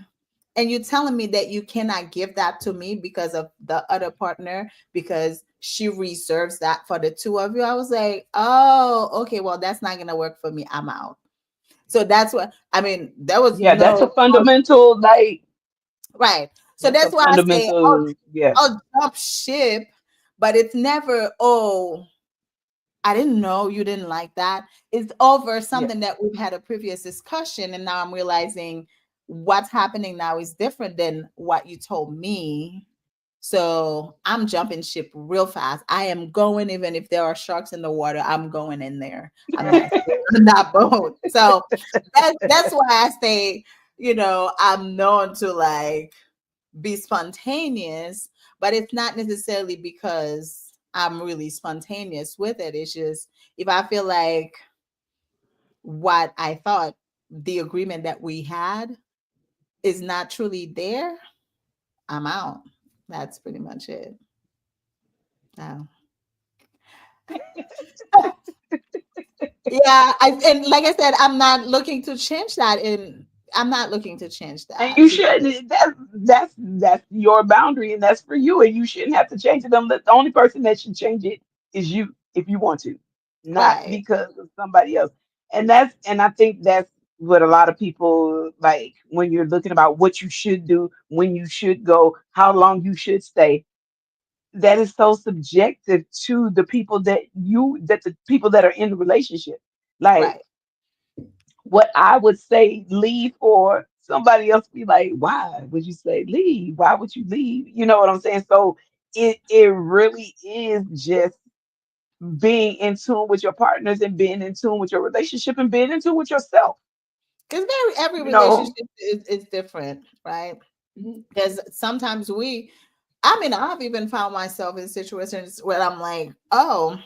Speaker 1: and you're telling me that you cannot give that to me because of the other partner, because she reserves that for the two of you. I was like, oh, okay, well, that's not gonna work for me. I'm out. So that's what I mean. There was
Speaker 2: Yeah, that's a
Speaker 1: no
Speaker 2: fundamental like.
Speaker 1: right. So
Speaker 2: That's a
Speaker 1: that's why I say, oh,
Speaker 2: fundamental. Yeah.
Speaker 1: I'll jump ship, but it's never, oh, I didn't know you didn't like that. It's over
Speaker 2: Yeah.
Speaker 1: something that we've had a previous discussion, and now I'm realizing, what's happening now is different than what you told me. So I'm jumping ship real fast. I am going, even if there are sharks in the water, I'm going in there. I'm not staying on that boat. So that's why I say, I'm known to like be spontaneous, but it's not necessarily because I'm really spontaneous with it. It's just if I feel like what I thought the agreement that we had is not truly there, I'm out. That's pretty much it. Oh. Yeah, and like I said, I'm not looking to change that. I'm not looking to change
Speaker 2: And
Speaker 1: that.
Speaker 2: you shouldn't. That's your boundary, and that's for you. And you shouldn't have to change it. The only person that should change it is you, if you want to, not
Speaker 1: Right,
Speaker 2: because of somebody else. And I think that's what a lot of people like when you're looking about what you should do, when you should go, how long you should stay. That is so subjective to the people that are in the relationship. Like
Speaker 1: right.
Speaker 2: what I would say leave for, somebody else be like, why would you say leave? Why would you leave? You know what I'm saying? So it really is just being in tune with your partners and being in tune with your relationship and being in tune with yourself.
Speaker 1: Because every
Speaker 2: You know?
Speaker 1: relationship is different, right?
Speaker 2: Mhm.
Speaker 1: Because sometimes I've even found myself in situations where I'm like, oh,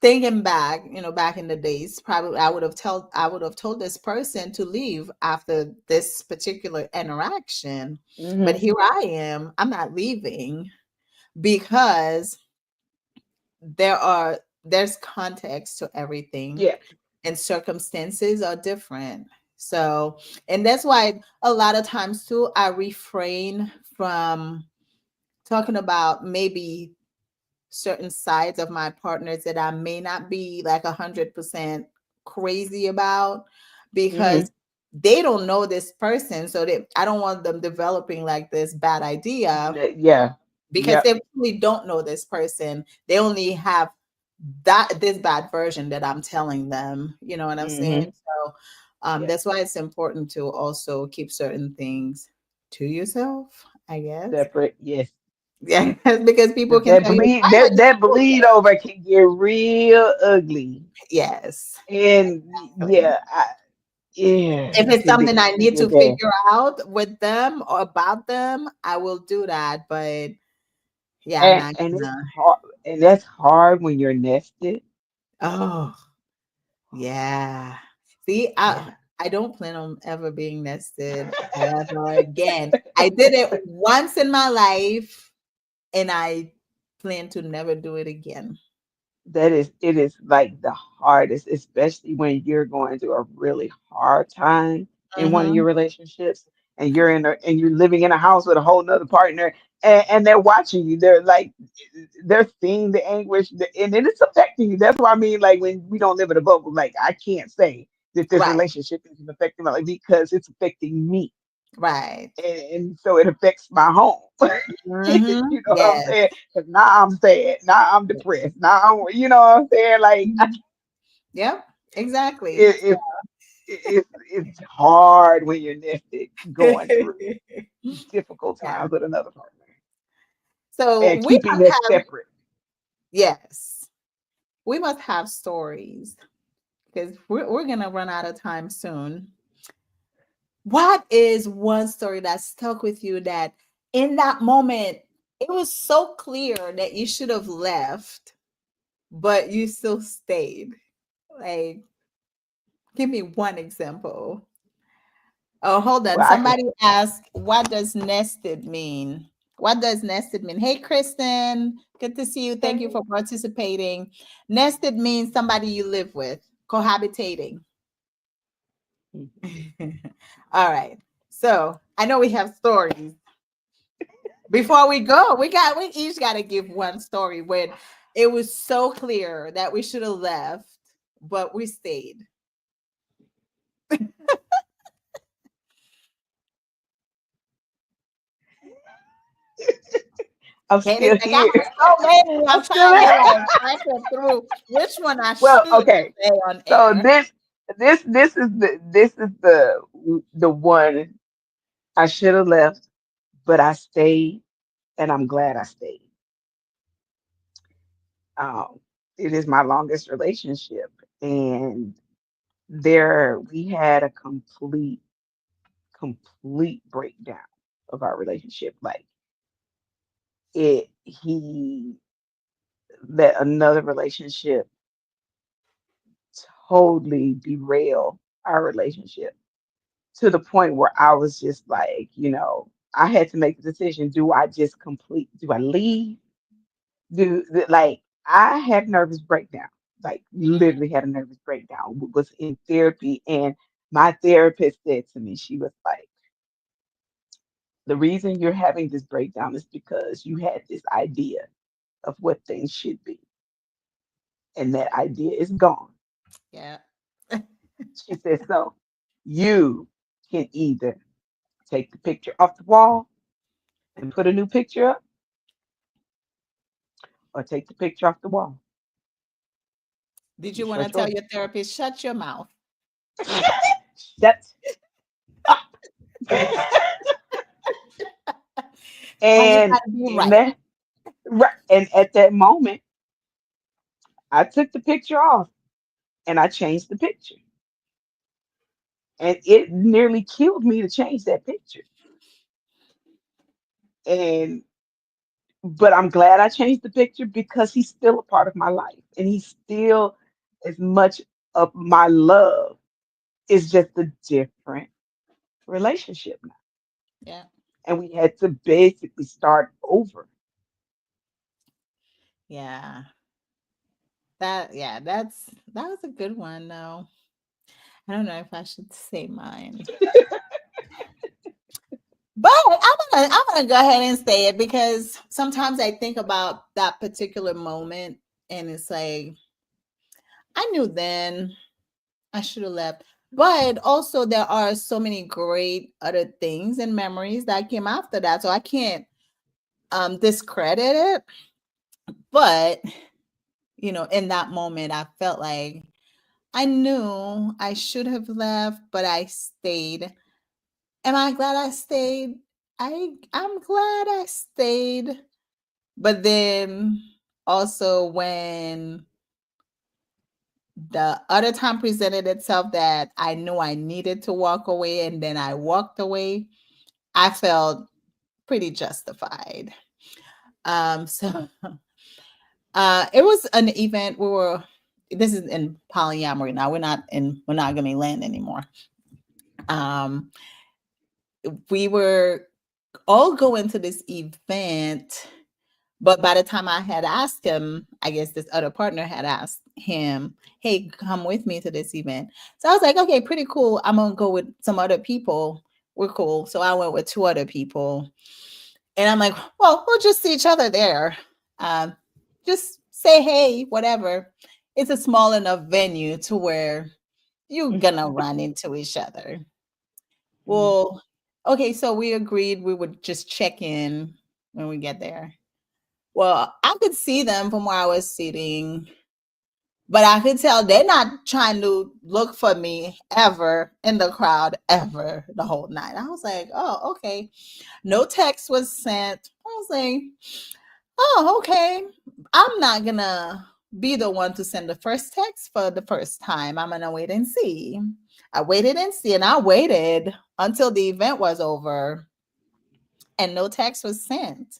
Speaker 1: thinking back, back in the days, probably I would have told this person to leave after this particular interaction. But
Speaker 2: Mhm.
Speaker 1: here I am, I'm not leaving because there's context to everything
Speaker 2: Yeah.
Speaker 1: and circumstances are different. So, and that's why a lot of times too, I refrain from talking about maybe certain sides of my partners that I may not be like 100% crazy about because
Speaker 2: Mhm.
Speaker 1: they don't know this person. So I don't want them developing like this bad idea
Speaker 2: Yeah.
Speaker 1: because
Speaker 2: Yep.
Speaker 1: they really don't know this person. They only have this bad version that I'm telling them. You know what I'm saying?
Speaker 2: Mhm.
Speaker 1: So
Speaker 2: Yeah.
Speaker 1: that's why it's important to also keep certain things to yourself, I guess.
Speaker 2: Separate. Yes.
Speaker 1: Yeah, because people
Speaker 2: 'Cause
Speaker 1: can tell you, "Why are you
Speaker 2: that
Speaker 1: so
Speaker 2: bleed
Speaker 1: good?"
Speaker 2: over can get real ugly.
Speaker 1: Yes.
Speaker 2: And
Speaker 1: Exactly.
Speaker 2: yeah, yeah,
Speaker 1: If
Speaker 2: it
Speaker 1: it's
Speaker 2: can
Speaker 1: something I
Speaker 2: it can
Speaker 1: need
Speaker 2: get
Speaker 1: to
Speaker 2: bad.
Speaker 1: figure out with them or about them, I will do that. But yeah, I'm not
Speaker 2: And it's
Speaker 1: gonna.
Speaker 2: hard, and that's hard when you're nested.
Speaker 1: Oh, yeah. See,
Speaker 2: Yeah,
Speaker 1: I don't plan on ever being nested ever again. I did it once in my life, and I plan to never do it again.
Speaker 2: it is like the hardest, especially when you're going through a really hard time in one of your
Speaker 1: Hmm.
Speaker 2: relationships, and you're living in a house with a whole nother partner, and they're watching you. They're like they're seeing the anguish, and then it's affecting you. That's what I mean. Like when we don't live in a bubble, like I can't say that this
Speaker 1: Right,
Speaker 2: relationship isn't affecting my life because it's affecting me,
Speaker 1: right.
Speaker 2: and so it affects my home.
Speaker 1: Hmm.
Speaker 2: You know what I'm
Speaker 1: Yes.
Speaker 2: saying? 'Cause now I'm sad. Now I'm depressed. Now you know what I'm saying? Like
Speaker 1: Mhm. Yep, exactly.
Speaker 2: it, it's hard when you're nested going through difficult
Speaker 1: Yeah.
Speaker 2: times with another partner
Speaker 1: So
Speaker 2: and
Speaker 1: we
Speaker 2: keeping
Speaker 1: must
Speaker 2: that
Speaker 1: have,
Speaker 2: separate.
Speaker 1: yes, we must have stories because we're gonna run out of time soon. What is one story that stuck with you that in that moment it was so clear that you should have left, but you still stayed? Like, give me one example. Oh, hold on.
Speaker 2: Well, I can.
Speaker 1: Somebody asked, what does nested mean? What does nested mean? Hey, Kristen, good to see you. Thank you for participating. Nested means somebody you live with, cohabitating. All right. So I know we have stories. Before we go, we each got to give one story when it was so clear that we should have left, but we stayed.
Speaker 2: I'm
Speaker 1: Candace,
Speaker 2: still
Speaker 1: like I
Speaker 2: here.
Speaker 1: have so many.
Speaker 2: I'm
Speaker 1: I'm
Speaker 2: still
Speaker 1: trying to
Speaker 2: there.
Speaker 1: like filter through which one I
Speaker 2: Well,
Speaker 1: should
Speaker 2: okay.
Speaker 1: say on
Speaker 2: So
Speaker 1: air.
Speaker 2: this is the one I should have left, but I stayed, and I'm glad I stayed. Um, it is my longest relationship, and there we had a complete breakdown of our relationship. Like he let another relationship totally derail our relationship to the point where I was just like, I had to make the decision. Do I leave? Like, I had nervous breakdown, like literally had a nervous breakdown, was in therapy. And my therapist said to me, she was like, the reason you're having this breakdown is because you had this idea of what things should be, and that idea is gone.
Speaker 1: Yeah.
Speaker 2: She said, so you can either take the picture off the wall and put a new picture up, or take the picture off the wall
Speaker 1: Did
Speaker 2: and
Speaker 1: you want to
Speaker 2: shut
Speaker 1: tell
Speaker 2: your
Speaker 1: your therapist, shut your mouth?
Speaker 2: shut up.
Speaker 1: Why you
Speaker 2: And
Speaker 1: gotta be
Speaker 2: in
Speaker 1: right?
Speaker 2: that right, and at that moment, I took the picture off and I changed the picture. And it nearly killed me to change that picture. And but I'm glad I changed the picture because he's still a part of my life. And he's still as much of my love. It's just a different relationship now.
Speaker 1: Yeah.
Speaker 2: And we had to basically start over.
Speaker 1: Yeah. Yeah, that was a good one though. I don't know if I should say mine. But I'm gonna go ahead and say it because sometimes I think about that particular moment and it's like I knew then I should have left. But also there are so many great other things and memories that came after that. So I can't discredit it. But in that moment I felt like I knew I should have left, but I stayed. Am I glad I stayed? I'm glad I stayed. But then also when the other time presented itself that I knew I needed to walk away and then I walked away, I felt pretty justified. So it was an event. This is in polyamory now. We're not in monogamy land anymore. Um, we were all going to this event. But by the time I had asked him, I guess this other partner had asked him, hey, come with me to this event. So I was like, okay, pretty cool. I'm going to go with some other people. We're cool. So I went with two other people. And I'm like, well, we'll just see each other there. Um, just say hey, whatever. It's a small enough venue to where you're going to run into each other. Well, okay, so we agreed we would just check in when we get there. Well, I could see them from where I was sitting, but I could tell they're not trying to look for me ever in the crowd ever the whole night. I was like, oh, okay. No text was sent. I was like, oh, okay. I'm not gonna be the one to send the first text for the first time. I'm gonna wait and see. I waited and see, and I waited until the event was over and no text was sent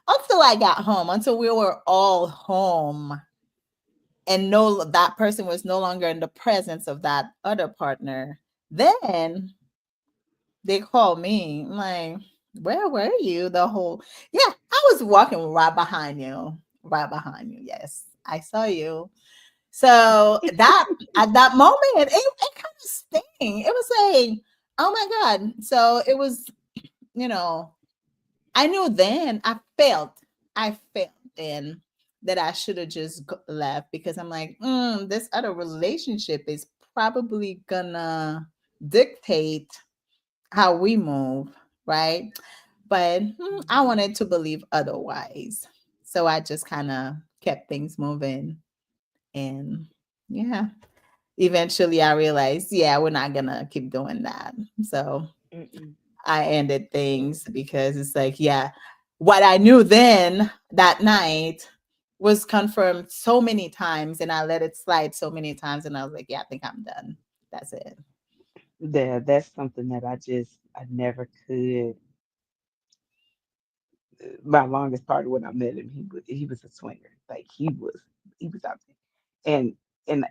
Speaker 1: until I got home, until we were all home and no that person was no longer in the presence of that other partner. Then they called me. I'm like, where were you the whole yeah, I was walking right behind you. Right behind you. Yes. I saw you. So that at that moment, it kind of sting. It was like, oh my God. So it was, you know, I knew then I felt then that I should have just left because I'm like, this other relationship is probably gonna dictate how we move, right? But I wanted to believe otherwise. So I just kind of kept things moving. And yeah, eventually I realized, yeah, we're not gonna keep doing that. So
Speaker 2: Mm-mm.
Speaker 1: I ended things because it's like, yeah, what I knew then that night was confirmed so many times, and I let it slide so many times, and I was like, yeah, I think I'm done. That's it.
Speaker 2: Yeah, that's something that I never could. My longest partner when I met him, he was a swinger. Like he was out there.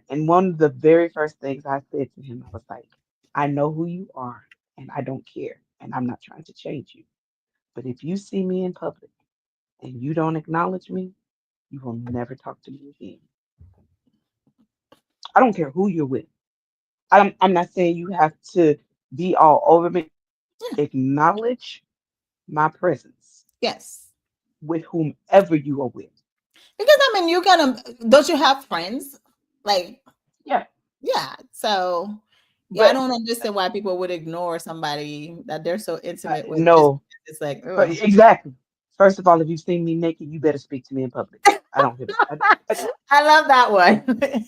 Speaker 2: And one of the very first things I said to him, I was like, I know who you are and I don't care. And I'm not trying to change you. But if you see me in public and you don't acknowledge me, you will never talk to me again. I don't care who you're with. I'm not saying you have to be all over me.
Speaker 1: Yeah.
Speaker 2: Acknowledge my presence
Speaker 1: Yes.
Speaker 2: with whomever you are with.
Speaker 1: Because I mean, you gonna don't you have friends? Like,
Speaker 2: Yeah.
Speaker 1: yeah. So yeah, I
Speaker 2: But
Speaker 1: don't understand why people would ignore somebody that they're so intimate with just
Speaker 2: no,
Speaker 1: because it's like,
Speaker 2: but
Speaker 1: oh.
Speaker 2: exactly. First of all, if you've seen me naked, you better speak to me in public. I don't give a.
Speaker 1: I love that one.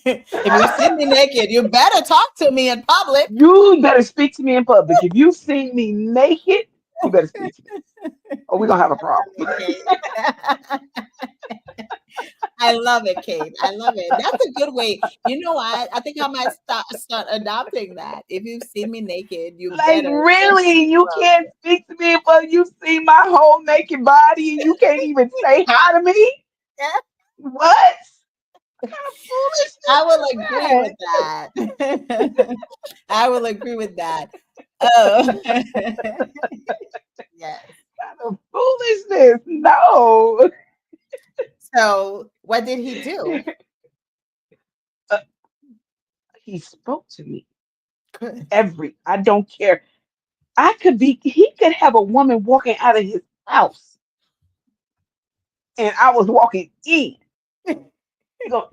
Speaker 1: If you see me naked, you better talk to me in public.
Speaker 2: You better speak to me in public. If you've seen me naked, you better speak to me, or we're gonna have a problem.
Speaker 1: Okay. I love it, Kate. I love it. That's a good way. You know what? I think I might start adopting that. If you've seen me naked, you
Speaker 2: Like,
Speaker 1: better go
Speaker 2: really,
Speaker 1: speak
Speaker 2: you
Speaker 1: about
Speaker 2: can't speak to me in public. You see my whole naked body, and you can't even say hi to me.
Speaker 1: it.
Speaker 2: What? What kind of foolishness
Speaker 1: I will
Speaker 2: is
Speaker 1: agree with
Speaker 2: that?
Speaker 1: that. I will agree with that. Oh, yes.
Speaker 2: Kind of foolishness? No.
Speaker 1: So, what did he do?
Speaker 2: Uh, he spoke to me.
Speaker 1: Good.
Speaker 2: I don't care. He could have a woman walking out of his house and I was walking in. He go,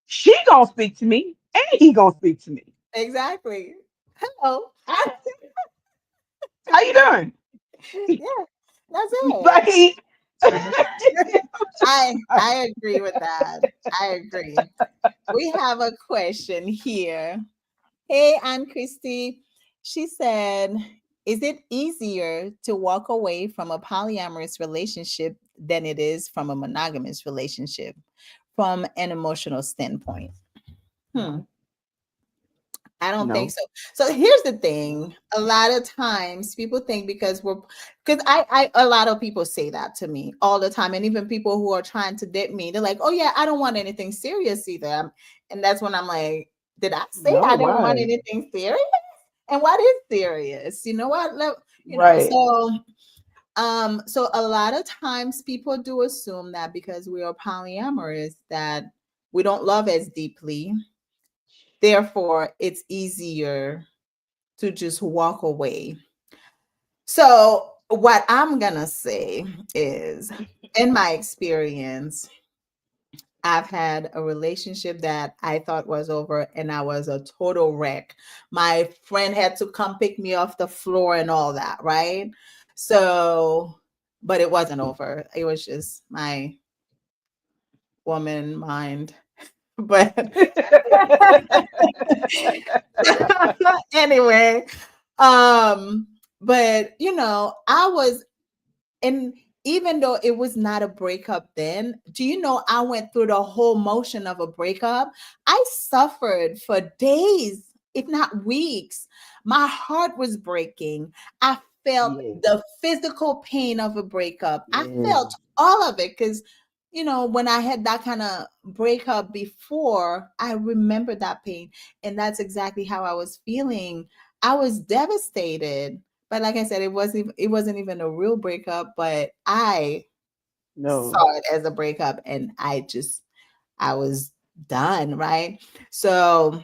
Speaker 2: she gonna speak to me and he gonna speak to me.
Speaker 1: Exactly. Hello.
Speaker 2: How, how you doing?
Speaker 1: Yeah, that's it.
Speaker 2: Like,
Speaker 1: I agree with that. I agree. We have a question here. Hey, Anne Christie. She said, "Is it easier to walk away from a polyamorous relationship than it is from a monogamous relationship from an emotional standpoint?" Hmm.
Speaker 2: no,
Speaker 1: I don't think
Speaker 2: no,
Speaker 1: so. So here's the thing. A lot of times people think because I a lot of people say that to me all the time. And even people who are trying to date me, they're like, oh yeah, I don't want anything serious either. And that's when I'm like, did I say
Speaker 2: no.
Speaker 1: I didn't want
Speaker 2: Why?
Speaker 1: anything serious? And what is serious? You know what?
Speaker 2: Right.
Speaker 1: So a lot of times people do assume that because we are polyamorous that we don't love as deeply. Therefore, it's easier to just walk away. So, what I'm going to say is, in my experience, I've had a relationship that I thought was over and I was a total wreck. My friend had to come pick me off the floor and all that, right? So, but it wasn't over. It was just my woman mind. But anyway, um, but I was and even though it was not a breakup then, do you know I went through the whole motion of a breakup? I suffered for days, if not weeks. My heart was breaking. I felt
Speaker 2: Yeah.
Speaker 1: the physical pain of a breakup. I
Speaker 2: Yeah.
Speaker 1: felt all of it because when I had that kind of breakup before, I remember that pain. And that's exactly how I was feeling. I was devastated. But like I said, it wasn't even a real breakup, but I
Speaker 2: No.
Speaker 1: saw it as a breakup and I was done, right? So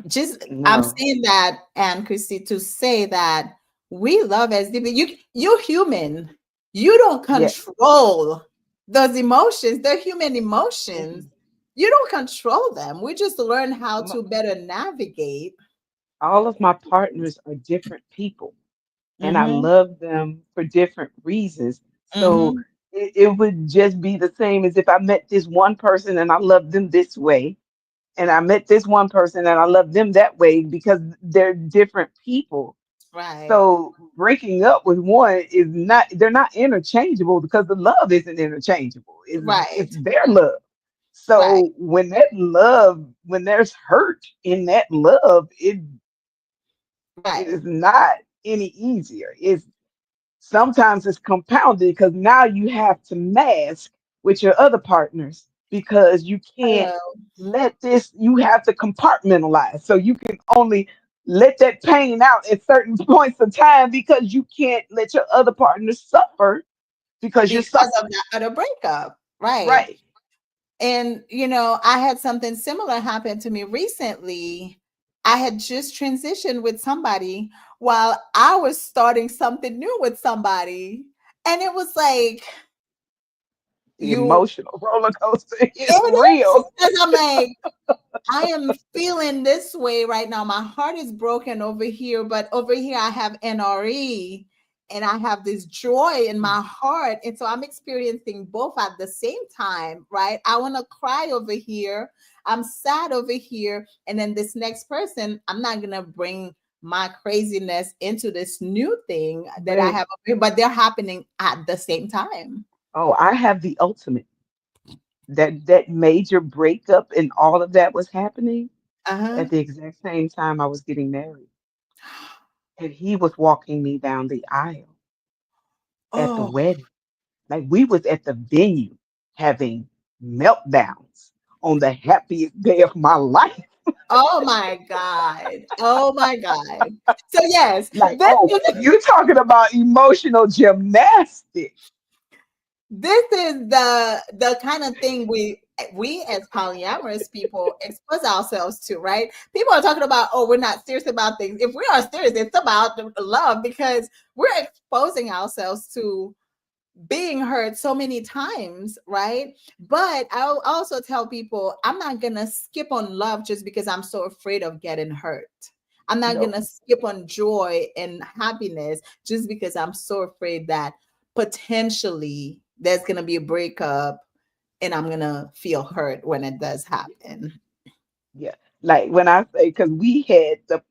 Speaker 1: just I'm
Speaker 2: No.
Speaker 1: saying that, and Christy, to say that we love as deeply. You're human. You don't
Speaker 2: Yeah.
Speaker 1: control those emotions. They're human emotions.
Speaker 2: Mm-mm.
Speaker 1: You don't control them. We just learn how
Speaker 2: My-
Speaker 1: to better navigate.
Speaker 2: all of my partners are different people, and I
Speaker 1: Mm-hmm.
Speaker 2: love them for different reasons. So
Speaker 1: Mm-hmm.
Speaker 2: it would just be the same as if I met this one person and I love them this way. and I met this one person and I love them that way because they're different people.
Speaker 1: Right.
Speaker 2: So breaking up with one is not, they're not interchangeable because the love isn't interchangeable. It's
Speaker 1: Right.
Speaker 2: their love.
Speaker 1: Right.
Speaker 2: So when that love, when there's hurt in that love, it
Speaker 1: Right.
Speaker 2: is not any easier. It's sometimes it's compounded because now you have to mask with your other partners because you can't
Speaker 1: Hello.
Speaker 2: let this, you have to compartmentalize. So you can only let that pain out at certain points of time because you can't let your other partner suffer because you're
Speaker 1: Because of
Speaker 2: suffering.
Speaker 1: that other breakup. Right.
Speaker 2: Right.
Speaker 1: And, I had something similar happen to me recently. I had just transitioned with somebody while I was starting something new with somebody. And it was like,
Speaker 2: The
Speaker 1: you,
Speaker 2: emotional roller coaster is
Speaker 1: it is.
Speaker 2: real.
Speaker 1: Because I'm like, I am feeling this way right now. My heart is broken over here, but over here I have NRE and I have this joy in my heart. And so I'm experiencing both at the same time, right? I want to cry over here. I'm sad over here. And then this next person, I'm not going to bring my craziness into this new thing that I
Speaker 2: But
Speaker 1: have over here, but they're happening at the same time.
Speaker 2: oh, I have the ultimate. That major breakup and all of that was happening
Speaker 1: Uh-huh.
Speaker 2: at the exact same time I was getting married. And he was walking me down the aisle at the
Speaker 1: Oh,
Speaker 2: wedding. Like we was at the venue having meltdowns on the happiest day of my life.
Speaker 1: oh my God. Oh my God. So yes,
Speaker 2: Like, oh, you talking about emotional gymnastics.
Speaker 1: this is the kind of thing we as polyamorous people expose ourselves to, right? People are talking about, oh, we're not serious about things. If we are serious, it's about the love because we're exposing ourselves to being hurt so many times, right? But I'll also tell people I'm not gonna skip on love just because I'm so afraid of getting hurt. I'm not
Speaker 2: No,
Speaker 1: gonna skip on joy and happiness just because I'm so afraid that potentially there's gonna be a breakup and I'm gonna feel hurt when it does happen.
Speaker 2: yeah. Like when I say, because we had the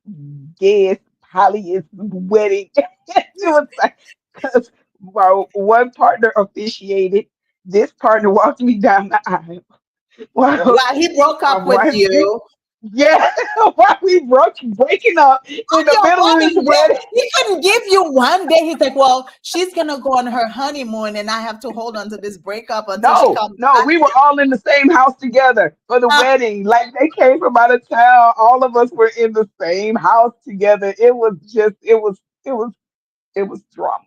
Speaker 2: gayest, holiest wedding. It was like, because while one partner officiated, this partner walked me down the aisle. While
Speaker 1: While he broke
Speaker 2: my
Speaker 1: up with
Speaker 2: wife did,
Speaker 1: you,
Speaker 2: yeah, while we breaking up in the
Speaker 1: your
Speaker 2: middle of this
Speaker 1: wedding day.
Speaker 2: wedding.
Speaker 1: He couldn't give you one day. He's like, well, she's gonna go on her honeymoon, and I have to hold on to this breakup until she
Speaker 2: No,
Speaker 1: comes
Speaker 2: no,
Speaker 1: back.
Speaker 2: we were all in the same house together for the
Speaker 1: Ah,
Speaker 2: wedding. Like they came from out of town. All of us were in the same house together. It was just, it was drama.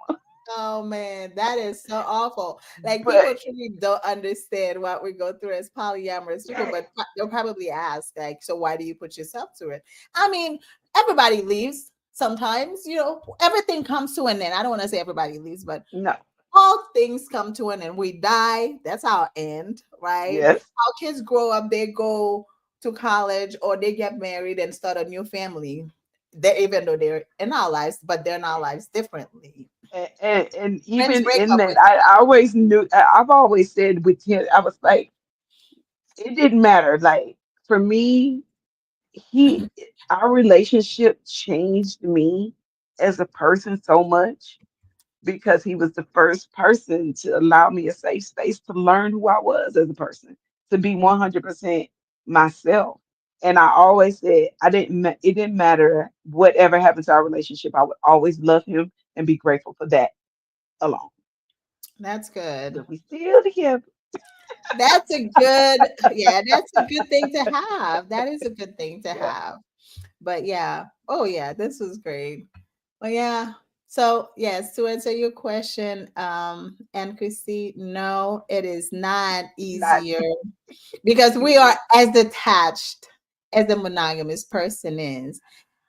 Speaker 1: oh man, that is so awful. Like
Speaker 2: But
Speaker 1: people truly don't understand what we go through as polyamorous people, but they'll probably ask, like, so why do you put yourself through it? I mean, everybody leaves sometimes, everything comes to an end. I don't want to say everybody leaves, but
Speaker 2: no,
Speaker 1: all things come to an end. We die, that's our end, right?
Speaker 2: yes,
Speaker 1: Our kids grow up, they go to college or they get married and start a new family. They even though they're in our lives, but they're in our lives differently.
Speaker 2: and
Speaker 1: Friends
Speaker 2: even
Speaker 1: break
Speaker 2: in
Speaker 1: up
Speaker 2: that,
Speaker 1: with
Speaker 2: I always knew. I've always said with him, I was like, it didn't matter. Like for me, he, our relationship changed me as a person so much because he was the first person to allow me a safe space to learn who I was as a person, to be
Speaker 1: you.
Speaker 2: 100% myself. And I always said it didn't matter whatever happened to our relationship. I would always love him and be grateful for that alone.
Speaker 1: That's good.
Speaker 2: But we still together.
Speaker 1: That's a good, yeah, that's a good thing to have. That is a good thing to
Speaker 2: Yeah,
Speaker 1: have. But yeah, oh yeah, this was great. Well, yeah. So yes, to answer your question, and Christy, no, it is not
Speaker 2: not
Speaker 1: easier because we are as attached as a monogamous person is.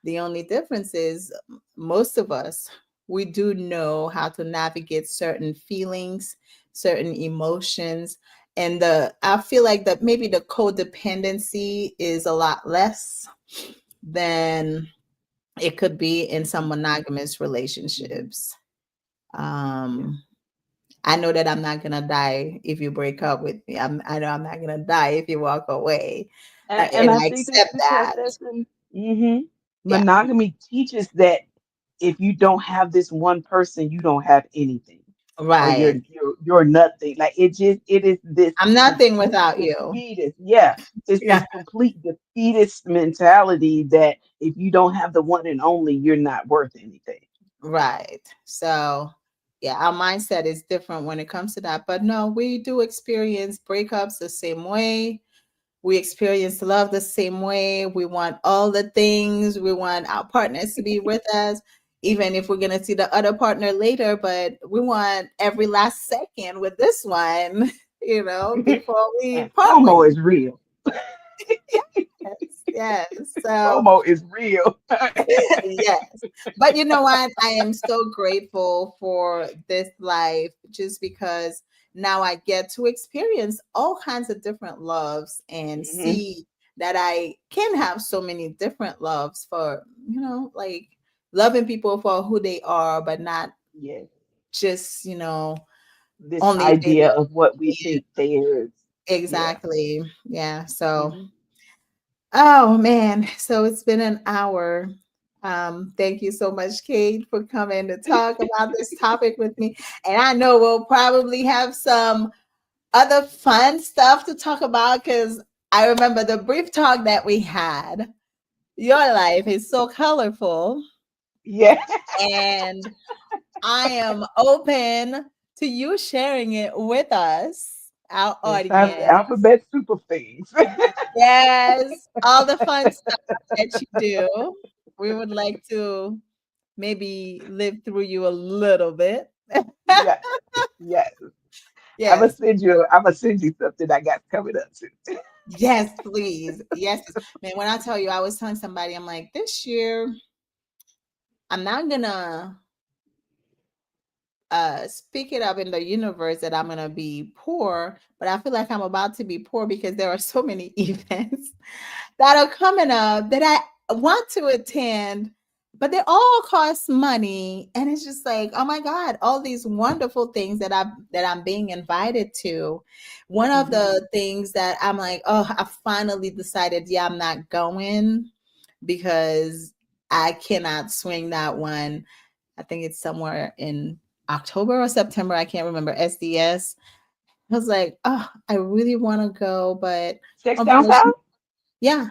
Speaker 1: The only difference is most of us, we do know how to navigate certain feelings, certain emotions. And I feel like that maybe the codependency is a lot less than it could be in some monogamous relationships.
Speaker 2: yeah.
Speaker 1: Um, I know that I'm not gonna die if you break up with me. I know I'm not gonna die if you walk away,
Speaker 2: And
Speaker 1: and
Speaker 2: I
Speaker 1: I
Speaker 2: think that's
Speaker 1: accept
Speaker 2: because
Speaker 1: that.
Speaker 2: that's hmm
Speaker 1: Yeah,
Speaker 2: monogamy teaches that if you don't have this one person, you don't have anything, or
Speaker 1: right.
Speaker 2: you're nothing. Like it is this
Speaker 1: I'm nothing
Speaker 2: complete
Speaker 1: without you.
Speaker 2: defeatist. Yeah, it's
Speaker 1: Yeah,
Speaker 2: this complete defeatist mentality that if you don't have the one and only, you're not worth anything.
Speaker 1: right. So, yeah, our mindset is different when it comes to that. But no, we do experience breakups the same way. We experience love the same way. We want all the things. We want our partners to be with us, even if we're going to see the other partner later. But we want every last second with this one, before we
Speaker 2: And
Speaker 1: part
Speaker 2: FOMO
Speaker 1: ways.
Speaker 2: is real.
Speaker 1: Yes, yes. So,
Speaker 2: FOMO is real.
Speaker 1: yes. But you know what? I am so grateful for this life just because now I get to experience all kinds of different loves and
Speaker 2: hmm
Speaker 1: see that I can have so many different loves for, like loving people for who they are, but not
Speaker 2: Yes,
Speaker 1: just,
Speaker 2: this
Speaker 1: only if they
Speaker 2: idea
Speaker 1: love
Speaker 2: of what we
Speaker 1: me.
Speaker 2: think theirs. Yeah.
Speaker 1: Exactly. Yeah. So
Speaker 2: hmm
Speaker 1: oh man, so it's been an hour. Thank you so much, Kate, for coming to talk about this topic with me. And I know we'll probably have some other fun stuff to talk about because I remember the brief talk that we had. Your life is so colorful,
Speaker 2: Yeah.
Speaker 1: and I am open to you sharing it with us, our
Speaker 2: Yes, I'm
Speaker 1: audience.
Speaker 2: alphabet super things.
Speaker 1: Yes, all the fun stuff that you do. We would like to maybe live through you a little bit.
Speaker 2: Yeah, yeah.
Speaker 1: Yes,
Speaker 2: I'm gonna send you something I got coming up soon.
Speaker 1: yes, please. Yes. Man, when I tell you, I was telling somebody, I'm like, this year, I'm not gonna speak it up in the universe that I'm gonna be poor, but I feel like I'm about to be poor because there are so many events that are coming up that I want to attend, but they all cost money. And it's just like, oh my God, all these wonderful things that I'm being invited to. One of
Speaker 2: hmm
Speaker 1: the things that I'm like, oh, I finally decided, yeah, I'm not going because I cannot swing that one. I think it's somewhere in October or September. I can't remember. SDS. I was like, oh, I really want to go, but
Speaker 2: Sex down
Speaker 1: unfortunately,
Speaker 2: south.
Speaker 1: yeah.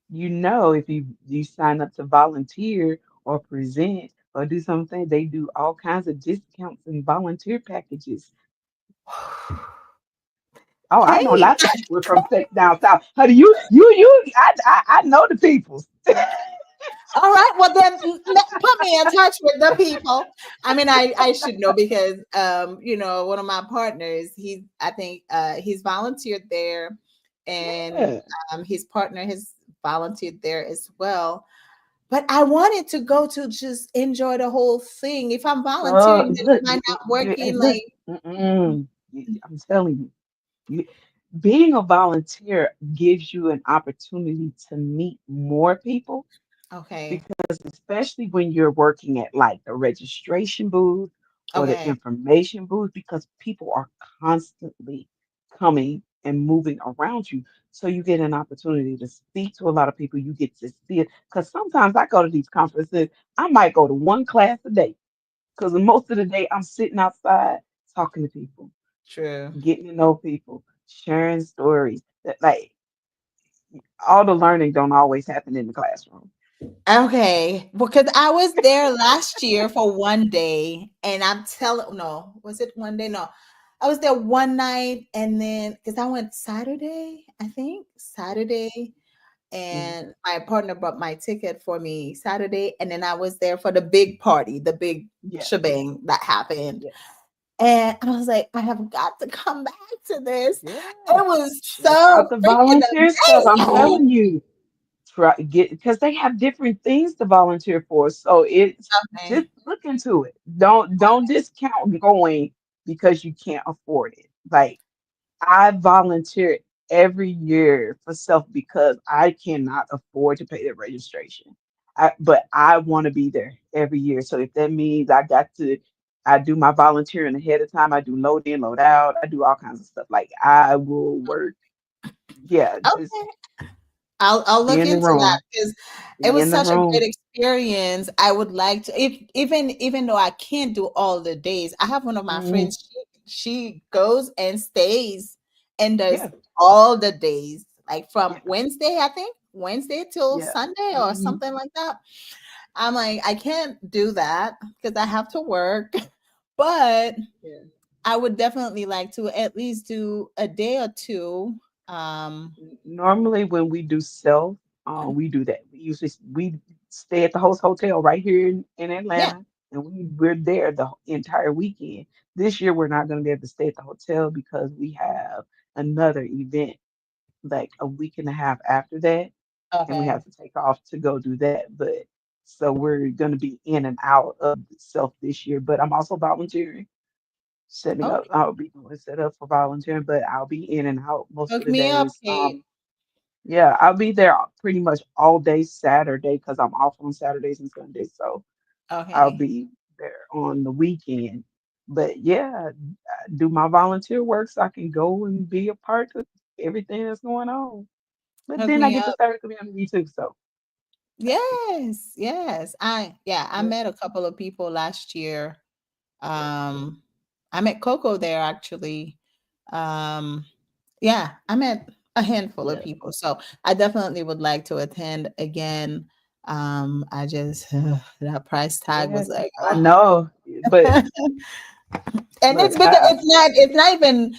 Speaker 2: You know, if you sign up to volunteer or present or do something, they do all kinds of discounts and volunteer packages. Oh, I know
Speaker 1: Kate.
Speaker 2: lots of people from Sex down south. How do I know the peoples.
Speaker 1: All right. Well, then put me in touch with the people. I mean, I should know because one of my partners, I think he's volunteered there, and
Speaker 2: Yeah.
Speaker 1: his partner has volunteered there as well. But I wanted to go to just enjoy the whole thing. If I'm volunteering, then
Speaker 2: Look,
Speaker 1: am I not working
Speaker 2: look.
Speaker 1: like
Speaker 2: I'm telling you, you, being a volunteer gives you an opportunity to meet more people
Speaker 1: okay,
Speaker 2: because especially when you're working at like the registration booth or the
Speaker 1: okay,
Speaker 2: information booth, because people are constantly coming and moving around you. So you get an opportunity to speak to a lot of people. You get to see it. Because sometimes I go to these conferences, I might go to one class a day. Because most of the day I'm sitting outside talking to people,
Speaker 1: true.
Speaker 2: getting to know people, sharing stories. That like all the learning don't always happen in the classroom.
Speaker 1: Okay, because I was there last year for one day, and I'm telling, no, was it one day? No, I was there one night, and then because I went Saturday, I think Saturday,
Speaker 2: Mhm.
Speaker 1: and my partner bought my ticket for me Saturday, and then I was there for the big party, the big
Speaker 2: Yeah,
Speaker 1: shebang that happened,
Speaker 2: yeah,
Speaker 1: and I was like, I have got to come back to this.
Speaker 2: yeah.
Speaker 1: It was
Speaker 2: Check
Speaker 1: so
Speaker 2: out the
Speaker 1: freaking
Speaker 2: volunteer stuff. I'm
Speaker 1: amazing.
Speaker 2: telling you. Try get because they have different things to volunteer for. So it's just
Speaker 1: Okay,
Speaker 2: look into it. Don't discount going because you can't afford it. Like I volunteer every year for self because I cannot afford to pay the registration. But I want to be there every year. So if that means I got to I do my volunteering ahead of time. I do load in, load out. I do all kinds of stuff. Like I will work. Yeah, just
Speaker 1: Okay. I'll
Speaker 2: be
Speaker 1: look
Speaker 2: in the
Speaker 1: into that
Speaker 2: room.
Speaker 1: because it
Speaker 2: Be
Speaker 1: was
Speaker 2: in the
Speaker 1: such a great
Speaker 2: room.
Speaker 1: experience. I would like to, if even though I can't do all the days, I have one of my
Speaker 2: Mhm.
Speaker 1: friends, she goes and stays and does
Speaker 2: Yeah,
Speaker 1: all the days, like from
Speaker 2: yeah,
Speaker 1: Wednesday, I think, Wednesday till
Speaker 2: yeah.
Speaker 1: Sunday or
Speaker 2: Hmm.
Speaker 1: something like that. I'm like, I can't do that because I have to work, but
Speaker 2: Yeah.
Speaker 1: I would definitely like to at least do a day or two. Um,
Speaker 2: Normally, when we do self, we do that. We stay at the host hotel right here in
Speaker 1: yeah.
Speaker 2: Atlanta, and we're there the entire weekend. This year, we're not going to be able to stay at the hotel because we have another event like a week and a half after that, and we
Speaker 1: Okay.
Speaker 2: have to take off to go do that. But so we're going to be in and out of self this year. But I'm also volunteering, setting up.
Speaker 1: Okay.
Speaker 2: I'll be doing set up for volunteering, but I'll be in and out most of
Speaker 1: Hook
Speaker 2: the
Speaker 1: me up,
Speaker 2: days.
Speaker 1: Kate.
Speaker 2: Yeah, I'll be there pretty much all day Saturday because I'm off on Saturdays and Sundays. So I'll
Speaker 1: Okay.
Speaker 2: be there on the weekend. But yeah, I do my volunteer work so I can go and be a part of everything that's going on. But
Speaker 1: Hook
Speaker 2: then I
Speaker 1: me
Speaker 2: get to
Speaker 1: up.
Speaker 2: start a community too. So that's good.
Speaker 1: Yes. Yes. I
Speaker 2: Yeah,
Speaker 1: met a couple of people last year.
Speaker 2: yeah,
Speaker 1: Um, I met Coco there actually. Um, yeah, I met a handful of
Speaker 2: yeah,
Speaker 1: people. So I definitely would like to attend again. I just that price tag
Speaker 2: yeah.
Speaker 1: was like,
Speaker 2: I know, but
Speaker 1: and
Speaker 2: look,
Speaker 1: it's because it's not even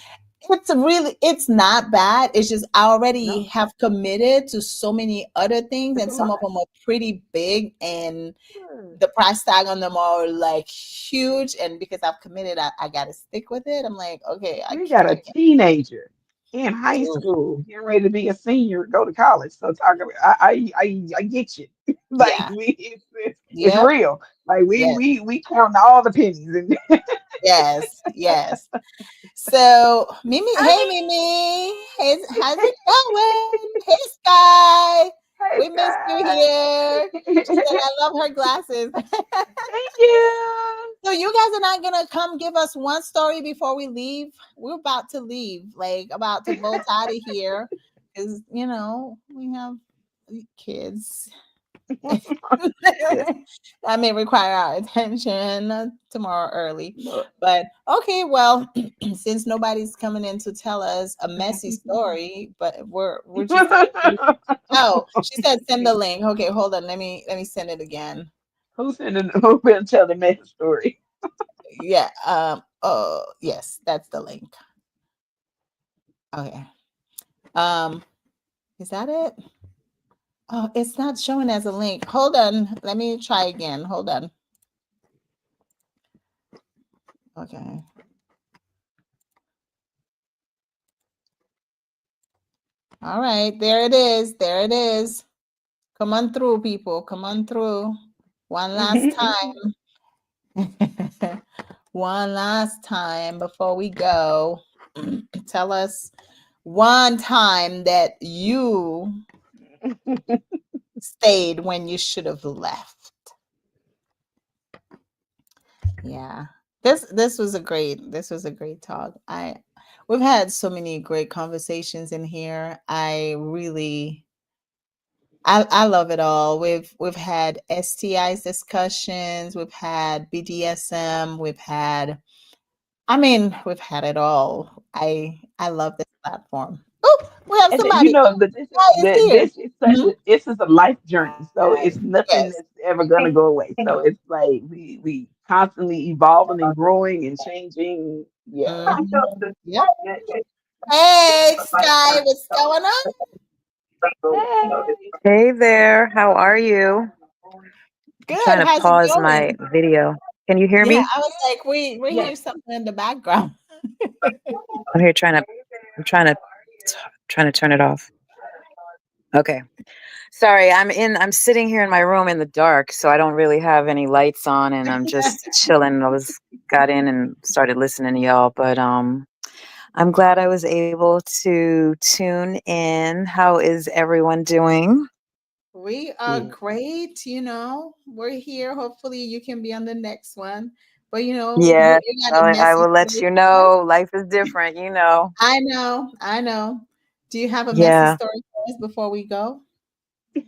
Speaker 1: it's not bad. It's just I already
Speaker 2: no,
Speaker 1: have committed to so many other things
Speaker 2: it's
Speaker 1: and
Speaker 2: a
Speaker 1: some
Speaker 2: lot.
Speaker 1: of them are pretty big and
Speaker 2: Sure.
Speaker 1: the price tag on them are like huge, and because I've committed, I gotta stick with it. I'm like, okay,
Speaker 2: We got
Speaker 1: I
Speaker 2: a teenager in high
Speaker 1: can't.
Speaker 2: school getting ready to be a senior, go to college. So talk about, I get you. Like
Speaker 1: Yeah.
Speaker 2: it's
Speaker 1: Yep.
Speaker 2: real. Like
Speaker 1: Yes.
Speaker 2: we count all the pennies. And
Speaker 1: Yes. Yes. So Mimi, hey
Speaker 2: I
Speaker 1: Mimi, hey, how's
Speaker 2: mean,
Speaker 1: it going? Hey Sky,
Speaker 2: hey
Speaker 1: we missed you here. She said
Speaker 2: Scott,
Speaker 1: I love her glasses.
Speaker 2: thank you.
Speaker 1: So you guys are not gonna come give us one story before we leave? We're about to leave, like about to bolt out of here, because we have kids.
Speaker 2: Yeah,
Speaker 1: That may require our attention tomorrow early.
Speaker 2: look.
Speaker 1: But okay, well, since nobody's coming in to tell us a messy story, but we're just oh, she said send the link. Okay, hold on. Let me send it again.
Speaker 2: Who been telling me a story?
Speaker 1: Yeah. Oh, yes, that's the link. Okay. Um, is that it? Oh, it's not showing as a link. Hold on. Let me try again. Hold on. Okay. All right. There it is. There it is. Come on through, people. Come on through. One last time. One last time before we go. Tell us one time that you stayed when you should have left. Yeah. This was a great talk. We've had so many great conversations in here. I love it all. We've had STIs discussions, we've had BDSM, we've had it all. I love this platform. Oh, we have
Speaker 2: And
Speaker 1: somebody.
Speaker 2: but
Speaker 1: Guy is here.
Speaker 2: this is such
Speaker 1: Mhm.
Speaker 2: a this is a life journey. So it's nothing
Speaker 1: Yes.
Speaker 2: that's ever gonna go away. So it's like we constantly evolving and growing and changing. Yeah.
Speaker 1: Mhm. Yep. Hey, Sky, what's going on?
Speaker 2: Hey.
Speaker 3: Hey there, how are you? I'm
Speaker 1: Good.
Speaker 3: trying to
Speaker 1: How's it
Speaker 3: pause my
Speaker 1: going?
Speaker 3: video. Can you hear
Speaker 1: Yeah,
Speaker 3: me?
Speaker 1: I was like, we
Speaker 2: Yes.
Speaker 1: hear something in the background.
Speaker 3: I'm here trying to I'm trying to turn it off. Okay. Sorry, I'm sitting here in my room in the dark, so I don't really have any lights on and I'm just chilling. Got in and started listening to y'all, but I'm glad I was able to tune in. How is everyone doing?
Speaker 1: We are
Speaker 2: Good.
Speaker 1: great. We're here. Hopefully, you can be on the next one. But
Speaker 3: Yeah,
Speaker 1: you got a
Speaker 3: I
Speaker 1: message
Speaker 3: will
Speaker 1: for
Speaker 3: let
Speaker 1: those
Speaker 3: you
Speaker 1: guys?
Speaker 3: know. Life is different, you know.
Speaker 1: I know, I know. Do you have a message
Speaker 3: Yeah,
Speaker 1: story for us before we go?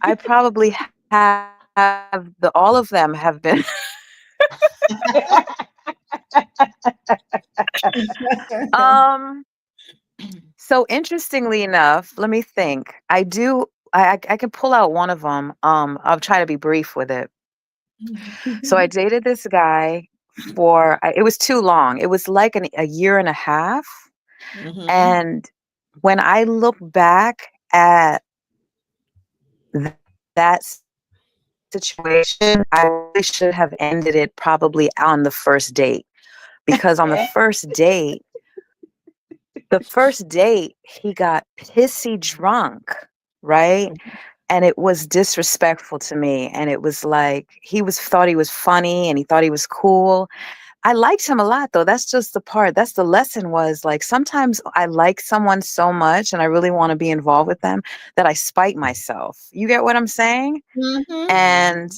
Speaker 3: I probably have the all of them have been. um so interestingly enough, let me think. I can pull out one of them. I'll try to be brief with it. So I dated this guy for it was too long. It was like a year and a half.
Speaker 1: Mhm.
Speaker 3: And when I look back at th- that situation, I really should have ended it probably on the first date. Because on the first date, he got pissy drunk, right? And it was disrespectful to me. And it was like thought he was funny and he thought he was cool. I liked him a lot though. That's just the part. That's the lesson was like sometimes I like someone so much and I really want to be involved with them that I spite myself. You get what I'm saying?
Speaker 1: Mhm.
Speaker 3: And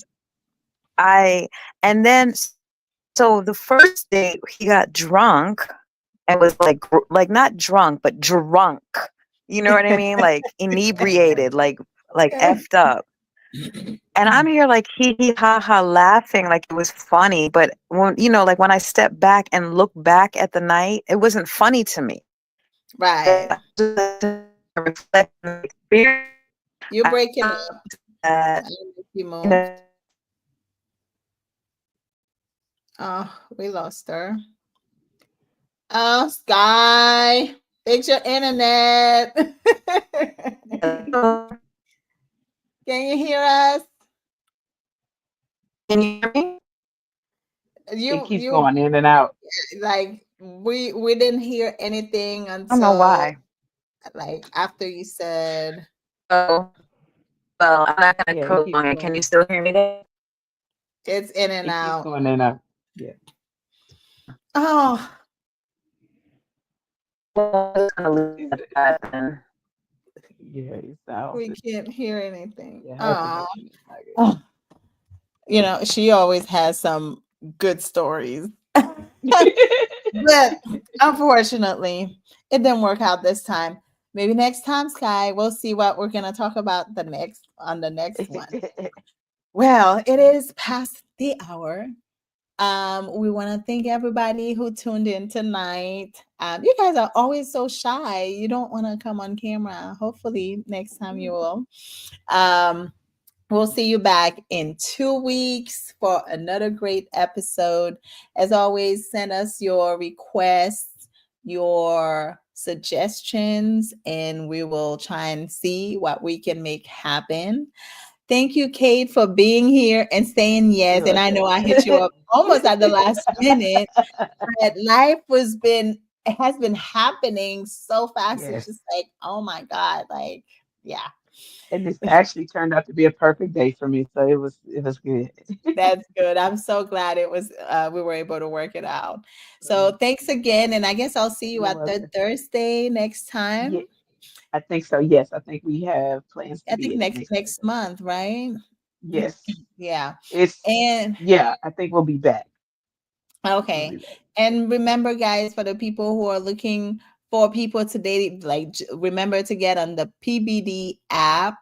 Speaker 3: I and then so the first date he got drunk and was like like not drunk but drunk. You know what I mean? Like inebriated, like effed up. And I'm here like hee hee ha ha laughing like it was funny, but when like when I step back and look back at the night, it wasn't funny to me.
Speaker 1: Right.
Speaker 3: I just reflect on the experience
Speaker 1: You're breaking
Speaker 3: that,
Speaker 1: up. I
Speaker 3: you
Speaker 1: don't know if you moved.
Speaker 3: know,
Speaker 1: Oh, we lost her. Oh, Sky, fix your internet. Can you hear us?
Speaker 3: can you hear me?
Speaker 2: It
Speaker 1: You
Speaker 2: keeps
Speaker 1: you
Speaker 2: going in and out.
Speaker 1: like we didn't hear anything
Speaker 3: I don't know
Speaker 1: until
Speaker 3: why.
Speaker 1: like after you said
Speaker 3: Oh, well, I'm not gonna
Speaker 2: Yeah, it keeps
Speaker 3: prolong it. Can you
Speaker 2: going.
Speaker 3: still hear me there?
Speaker 1: it's in and
Speaker 2: It keeps
Speaker 1: out.
Speaker 2: going in and out. Yeah.
Speaker 1: Oh,
Speaker 3: Well, I'm just gonna leave it
Speaker 2: It's,
Speaker 3: at that then.
Speaker 2: yeah, it sounds.
Speaker 1: we can't hear anything.
Speaker 2: It has a
Speaker 1: Oh,
Speaker 2: connection. It's not good.
Speaker 1: she always has some good stories. But unfortunately, it didn't work out this time. Maybe next time, Sky, we'll see what we're gonna talk about the next one. Well, it is past the hour. We want to thank everybody who tuned in tonight. You guys are always so shy. You don't want to come on camera. Hopefully, next time you will. Um, we'll see you back in 2 weeks for another great episode. As always, send us your requests, your suggestions, and we will try and see what we can make happen. Thank you, Kate, for being here and saying yes.
Speaker 2: You're
Speaker 1: And I know
Speaker 2: welcome.
Speaker 1: I hit you up almost at the last minute, but life it has been happening so fast. It's
Speaker 2: Yes.
Speaker 1: just like, oh my God, like, yeah.
Speaker 2: And this actually turned out to be a perfect day for me. So it was good.
Speaker 1: That's good. I'm so glad it was we were able to work it out.
Speaker 2: So
Speaker 1: So thanks again. And I guess I'll see you
Speaker 2: you're
Speaker 1: at the
Speaker 2: welcome.
Speaker 1: Thursday next
Speaker 2: Yeah,
Speaker 1: time.
Speaker 2: I think so. Yes, I think we have plans to
Speaker 1: I think
Speaker 2: be at
Speaker 1: next
Speaker 2: next
Speaker 1: next
Speaker 2: Thursday.
Speaker 1: month, right?
Speaker 2: Yes.
Speaker 1: Yeah.
Speaker 2: It's
Speaker 1: And
Speaker 2: yeah, I think we'll be back. We'll
Speaker 1: okay.
Speaker 2: be back.
Speaker 1: And remember, guys, for the people who are looking for people to date, like remember to get on the PBD app.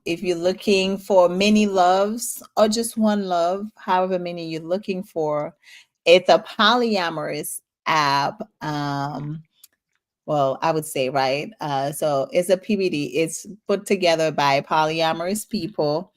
Speaker 1: If you're looking for many loves or just one love, however many you're looking for, it's a polyamorous app. Well, I would say, right? So it's a PBD. It's put together by polyamorous people,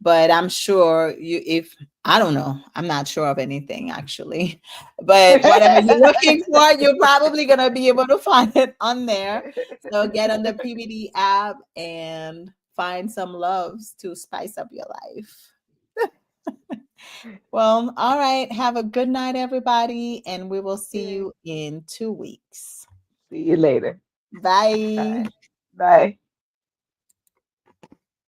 Speaker 1: but I'm sure if I don't know, I'm not sure of anything actually, but whatever you're looking for, you're probably gonna be able to find it on there. So get on the PBD app and find some loves to spice up your life. Well, all right. Have a good night, everybody, and we will see
Speaker 2: Okay.
Speaker 1: you in 2 weeks.
Speaker 2: See you later. All
Speaker 1: Bye.
Speaker 2: right. Bye.